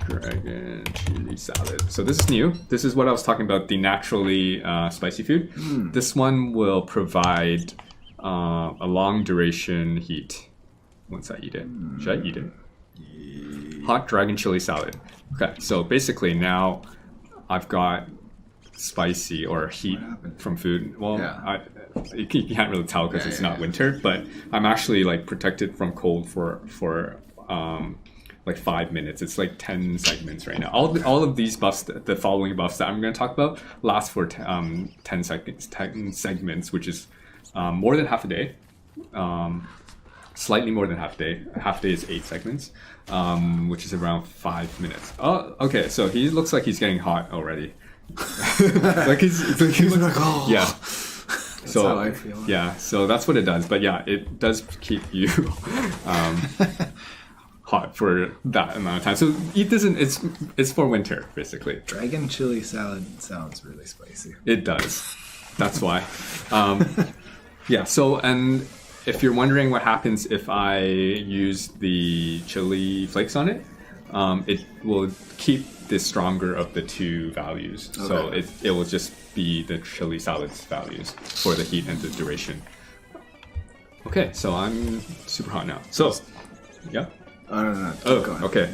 Dragon Chili Salad. So this is new. This is what I was talking about, the naturally spicy food. This one will provide a long duration heat once I eat it. Should I eat it? Hot Dragon Chili Salad. Okay, so basically now I've got spicy or heat from food. Well, you can't really tell because it's not winter, but I'm actually like protected from cold for like 5 minutes. It's like 10 segments right now. All of these buffs, the following buffs that I'm going to talk about, last for 10 segments, which is more than half a day. Slightly more than half day. Half day is 8 segments, which is around 5 minutes. Oh, okay. So he looks like he's getting hot already. Like he's like, oh. Yeah. That's how I feel. Yeah. So that's what it does. But yeah, it does keep you hot for that amount of time. So eat this. It's for winter, basically. Dragon chili salad sounds really spicy. It does. That's why. Yeah. So and. If you're wondering what happens if I use the chili flakes on it, it will keep the stronger of the two values. Okay. So it will just be the chili salad's values for the heat and the duration. Okay, so I'm super hot now. So, yeah. No. Keep going. Okay.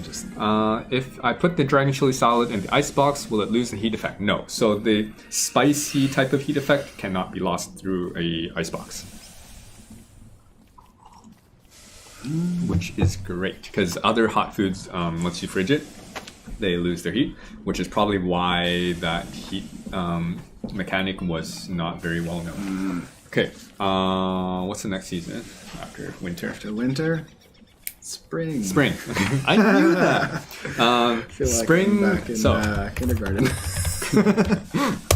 If I put the dragon chili salad in the ice box, will it lose the heat effect? No. So the spicy type of heat effect cannot be lost through a ice box. Which is great because other hot foods, once you fridge it, they lose their heat, which is probably why that heat mechanic was not very well known. Okay, what's the next season after winter? After winter, spring. Spring. I knew that. I feel like spring. I'm back in kindergarten.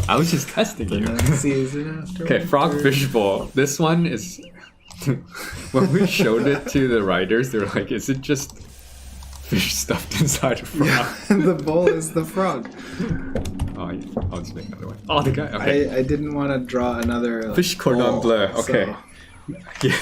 I was just testing you. Season after Okay, winter. frog fish bowl. This one is. When we showed it to the writers, they were like, "Is it just fish stuffed inside a frog?" Yeah, and the bowl is the frog. Oh, I'll just make another one. Oh, the guy. Okay. I didn't want to draw another Fish cordon bleu. Okay. So. Yeah,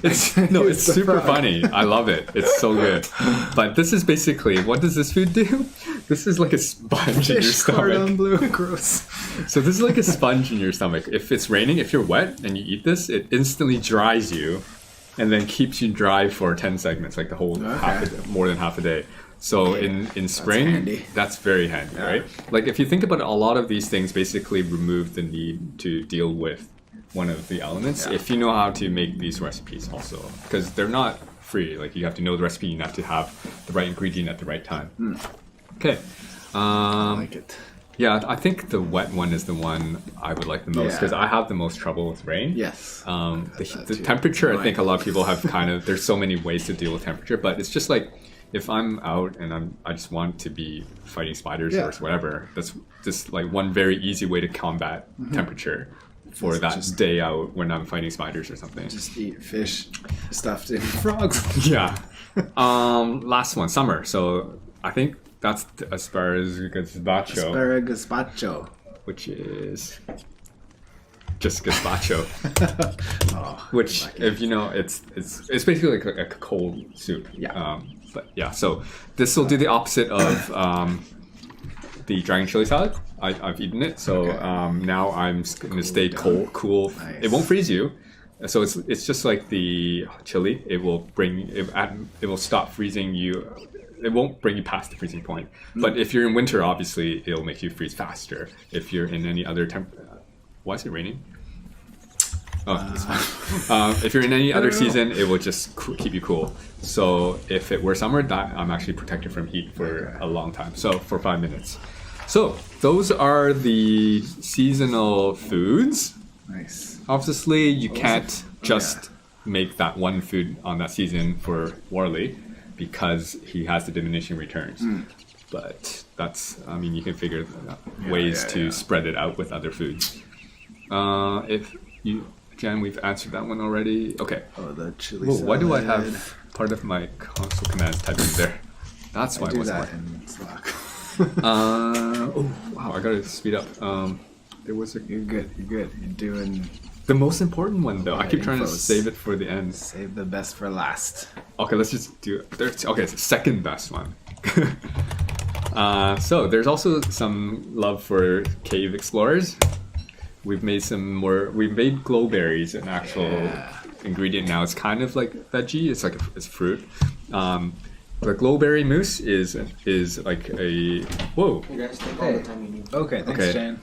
it's super funny. I love it. It's so good. But this is basically, what does this food do? This is like a sponge in your Fish stomach. cordon bleu, gross. So this is like a sponge in your stomach. If it's raining, if you're wet and you eat this, it instantly dries you, and then keeps you dry for 10 segments, like the whole more than half a day. So in spring, that's very handy, right? Like if you think about it, a lot of these things basically remove the need to deal with one of the elements if you know how to make these recipes also, because they're not free. Like you have to know the recipe, you have to have the right ingredient at the right time. Okay. I like it. Yeah, I think the wet one is the one I would like the most because I have the most trouble with rain. Yes. The temperature, I think a lot of people have kind of, there's so many ways to deal with temperature, but it's just like if I'm out and I just want to be fighting spiders or whatever, that's just like one very easy way to combat temperature for that day out when I'm fighting spiders or something. Just eat fish stuffed in frogs. Yeah. Last one, summer. So I think that's the Asparagus-bacho. Which is just gazpacho. Which, if you know, it's basically like a cold soup. Yeah. But yeah, so this will do the opposite of the dragon chili salad. I've eaten it, so now I'm gonna stay cool. Nice. It won't freeze you, so it's just like the chili. It will it will stop freezing you. It won't bring you past the freezing point. But if you're in winter, obviously it'll make you freeze faster. If you're in any other why is it raining? Oh, it's fine. If you're in any other season, it will just keep you cool. So if it were summer, I'm actually protected from heat for a long time. So for 5 minutes. So those are the seasonal foods. Nice. Obviously, you can't just make that one food on that season for Warley because he has the diminishing returns. But that's, I mean, you can figure ways to spread it out with other foods. If you, Jen, we've answered that one already. Okay. Oh, the chili Whoa, salad. why do I have part of my console commands typed in there? That's why I it do wasn't that working. in Slack. Oh wow! I gotta speed up. There was You're good. You're doing. the most important one though. I keep trying to infos. save it for the end. Save the best for last. Okay, let's just do it. Okay, it's the second best one. So there's also some love for cave explorers. We've made We've made glowberries an actual ingredient now. It's kind of like veggie. It's like it's fruit. The glowberry mousse is like a whoa. You guys take all the time you need. Okay, thanks, Jan.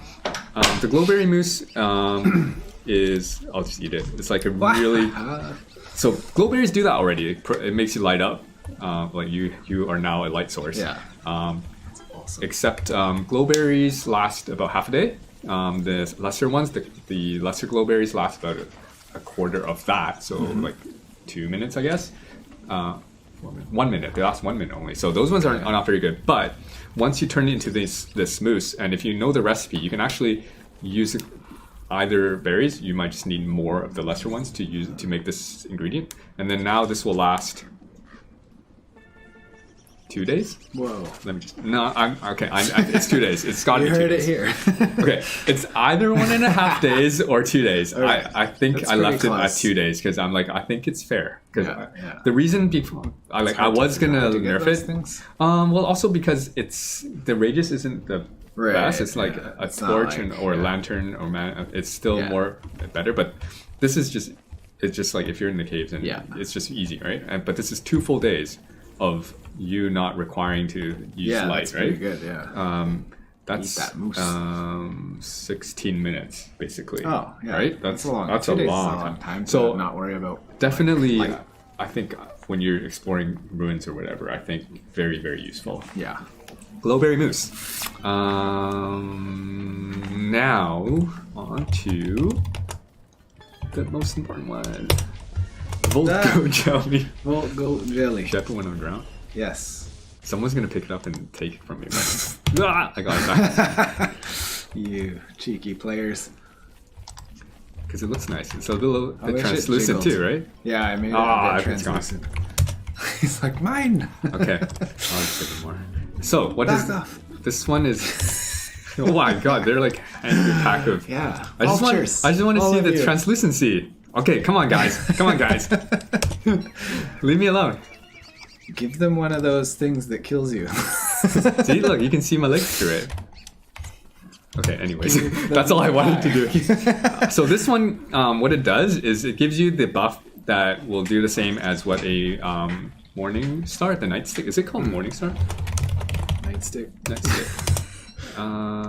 The glowberry mousse is, I'll just eat it. It's like a really, so glowberries do that already. It makes you light up. Like you are now a light source. Yeah. Awesome. Except glowberries last about half a day. The lesser ones, the lesser glowberries last about quarter of that, so like 2 minutes, I guess. 1 minute. They last 1 minute only. So those ones are not very good. But once you turn it into this mousse, and if you know the recipe, you can actually use either berries. You might just need more of the lesser ones to make this ingredient. And then now this will last 2 days. Whoa. Let me just. No, I'm okay. It's 2 days. It's got to be 2 heard it days. here. Okay, it's either 1.5 days or 2 days. Okay. I think That's I left pretty it at close. 2 days because I'm like I think it's fair. Because Yeah. the reason before I was gonna nerf it. Things. Well, also because the radius isn't the Right, best. It's like yeah. a It's not torch like- or yeah. lantern or man. It's still Yeah. more better. But this is just it's just like if you're in the caves and Yeah. it's just easy, right? But this is 2 full days of you not requiring to use Yeah, light, that's pretty right? good. Yeah. That's Eat that mousse. 16 minutes basically. Oh, yeah. Right? That's a long. That's 2 a days is long time to So not worry about. definitely, light. I think when you're exploring ruins or whatever, I think very very useful. Yeah. Glowberry mousse. Now on to the most important one. Volgo jelly. Well, go jelly. Should I put one on the ground? Yes. Someone's gonna pick it up and take it from me. Ah, I got it back. You cheeky players. Because it looks nice. It's a little I bit wish it translucent too, jiggled. right? Yeah, I made it Ah, a bit it's gone. translucent. He's like mine. Okay, I'll just take it more. So what Back is off. this one? Is oh my god, they're like a pack of. Yeah. I just want to All see of the you. translucency. Okay, come on, guys. Come on, guys. Leave me alone. Give them one of those things that kills you. See, look, you can see my legs through it. Okay, anyways, that's all I wanted to do. So this one, what it does is it gives you the buff that will do the same as what a morning star, the nightstick. Is it called morning star? Nightstick. Nightstick.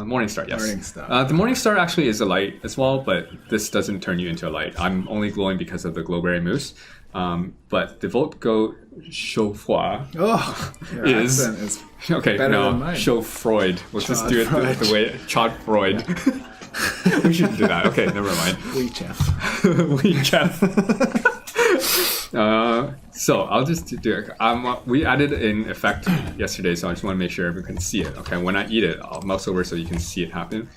Morning star, yes. Morning star. The morning star actually is a light as well, but this doesn't turn you into a light. I'm only glowing because of the glowberry mousse. But the Voltgo Chaufroid Oh, your is accent is okay. better No, than mine. Chaufroid. Let's just do it the way Chaufroid. We shouldn't do that. Okay, never mind. we chef. We chef. So I'll just do it. We added an effect yesterday, so I just want to make sure everyone can see it. Okay, when I eat it, I'll mouse over so you can see it happen.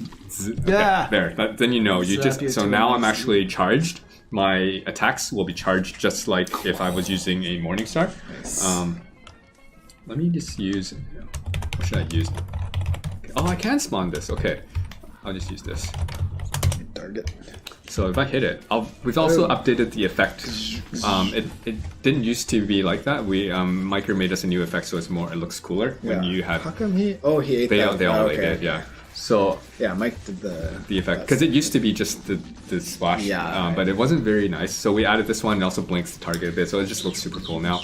Okay, Yeah. there. Then you know. You Zap just you so to now the I'm next- actually charged. My attacks will be charged just like if I was using a morning star. Nice. Let me just use. What should I use? Oh, I can spawn this. Okay, I'll just use this. Target. So if I hit it, we've also Oh. updated the effect. It didn't used to be like that. Micro made us a new effect, so it looks cooler when you had. How come he? Oh, he ate They that. all okay. did, yeah. So Yeah, Mike did the effect because it used to be just the splash, Yeah, but it wasn't very nice. So we added this one. It also blinks the target a bit, so it just looks super cool now.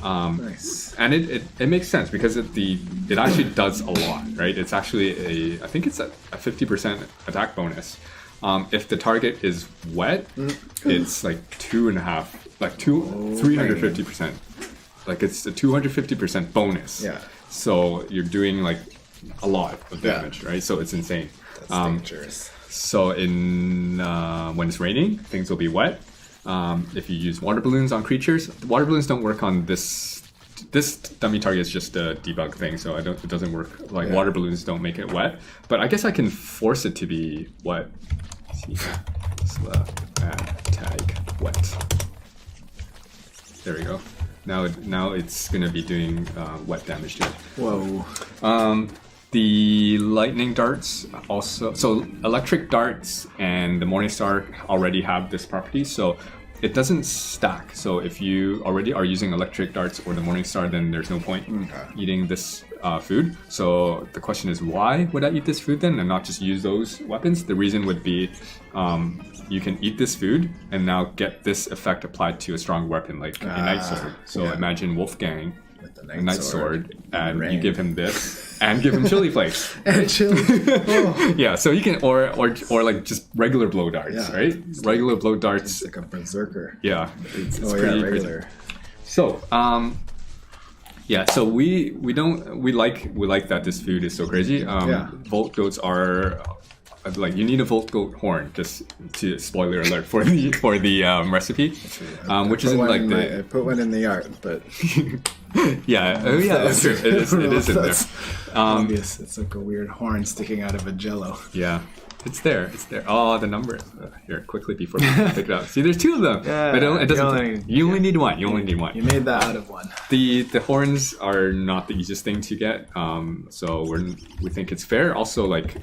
Nice. And it makes sense because it actually does a lot, right? It's actually I think it's a 50% attack bonus. If the target is wet, it's like 350%. Like it's a 250% bonus. Yeah. So you're doing like a lot of Yeah. damage, right? So it's insane. That's dangerous. So when it's raining, things will be wet. If you use water balloons on creatures, water balloons don't work on this. This dummy target is just a debug thing, so it doesn't work. Like Yeah. water balloons don't make it wet, but I guess I can force it to be wet. See, tag wet. There we go. Now it's gonna be doing wet damage to it. Whoa. The lightning darts also, so electric darts and the Morningstar already have this property, so it doesn't stack. So if you already are using electric darts or the Morningstar, then there's no point eating this food. So the question is, why would I eat this food then and not just use those weapons? The reason would be you can eat this food and now get this effect applied to a strong weapon like a Night Sword. So yeah. imagine Wolfgang, With the a Night Sword, and rain. you give him this and give him chili flakes. And chili. Oh. Yeah, so you can or like just regular blow darts, Yeah. right? Regular blow darts. It's like a berserker. Yeah, it's Oh pretty yeah, crazy. regular. So, yeah, so we like that this food is so crazy. Yeah. Volt goats are like you need a vocal horn. Just to spoiler alert for the recipe, which isn't like I put one in the art, but yeah, oh yeah, that's true. It is in there. Obvious. It's like a weird horn sticking out of a Jello. Yeah. It's there. Oh, the number. Here, quickly before we pick it up. See, there's 2 of them. Yeah, but it doesn't. You only need one. You only need one. You made that out of one. The horns are not the easiest thing to get. So we think it's fair. Also, like,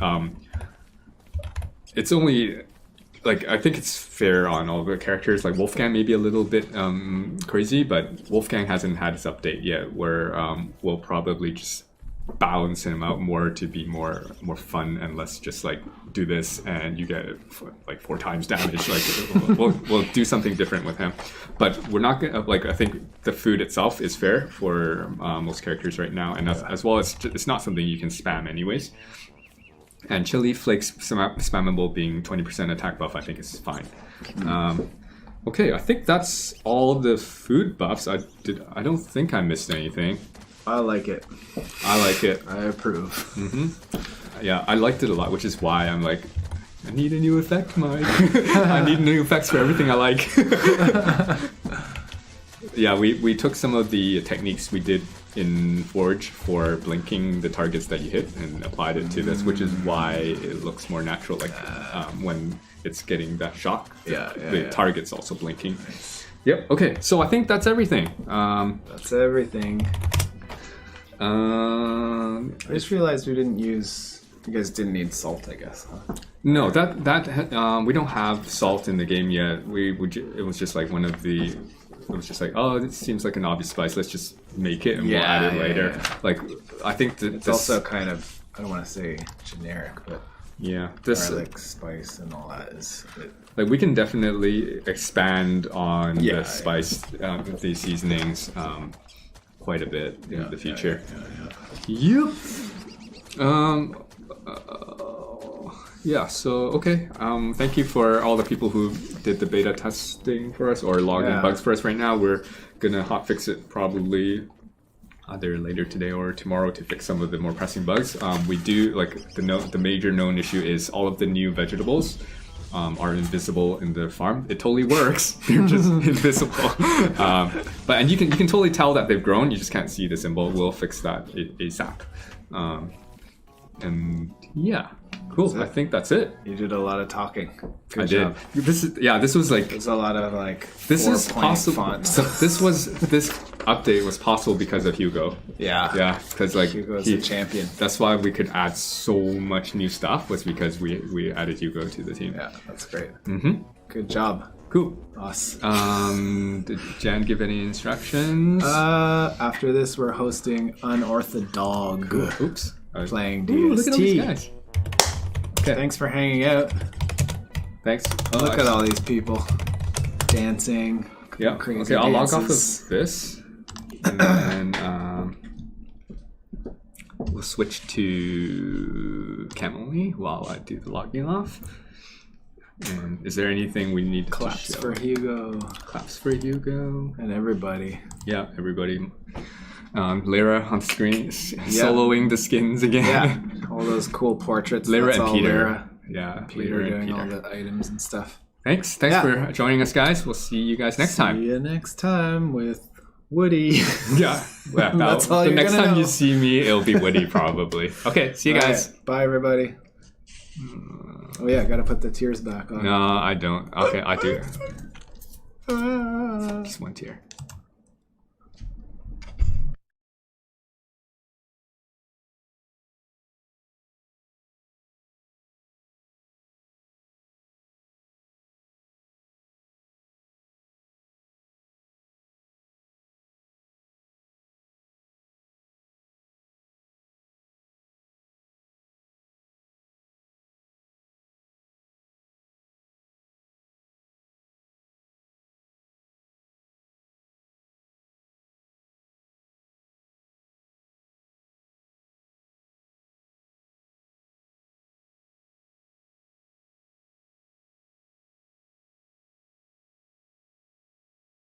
it's only like I think it's fair on all the characters. Like Wolfgang may be a little bit crazy, but Wolfgang hasn't had his update yet. Where we'll probably just balance him out more to be more fun and less just like do this and you get like 4 times damage. Like we'll do something different with him, but we're not gonna like. I think the food itself is fair for most characters right now, and as well as it's not something you can spam anyways. And chili flakes spammable being 20% attack buff, I think is fine. Okay, I think that's all the food buffs. I don't think I missed anything. I like it. I approve. Mm-hmm. Yeah, I liked it a lot, which is why I'm like, I need a new effect, Mike. I need new effects for everything I like. Yeah, we took some of the techniques we did in Forge for blinking the targets that you hit and applied it to this, which is why it looks more natural, like when it's getting that shock. The target's also blinking. Yep, okay, so I think that's everything. That's everything. I just realized we didn't use. You guys didn't need salt, I guess. Huh? No, that we don't have salt in the game yet. It was just like one of the. It was just like, oh, this seems like an obvious spice. Let's just make it and we'll add it later. Yeah. Like, I think that it's also kind of. I don't want to say generic, but this garlic spice and all that is. Like we can definitely expand on the spice, the seasonings. Quite a bit in the future. Yep. So okay. Thank you for all the people who did the beta testing for us or logging bugs for us right now. We're gonna hotfix it probably either later today or tomorrow to fix some of the more pressing bugs. We do like the major known issue is all of the new vegetables are invisible in the farm. It totally works. They're just invisible. And you can totally tell that they've grown. You just can't see the symbol. We'll fix that ASAP. And yeah, cool. I think that's it. You did a lot of talking. Good job. This was like. There's a lot of like. This is possible. So this update was possible because of Hugo. Yeah, because like Hugo's a champion. That's why we could add so much new stuff. Was because we added Hugo to the team. Yeah, that's great. Mm-hmm. Good job. Cool. Awesome. Did Jan give any instructions? After this, we're hosting Unorthodog. Cool. Oops. Playing DST. Ooh, look at all these guys. Okay. Thanks for hanging out. Thanks. Look at all these people dancing. Yeah. Crazy okay, I'll log off dances. of this, and then we'll switch to cam only while I do the logging off. And is there anything we need to Claps show? for Hugo. Claps for Hugo. And everybody. Yeah, everybody. Lyra on screen, soloing the skins again. Yeah, all those cool portraits. Lyra That's and all Peter. Lyra. Yeah, Peter Lyra doing and all the items and stuff. Thanks for joining us, guys. We'll see you guys next time. See you next time with Woody. Yeah, that's all the you're next gonna time know. you see me, it'll be Woody probably. Okay, see you guys. Right, bye, everybody. Oh yeah, gotta put the tears back on. No, I don't. Okay, I do. Just one tear.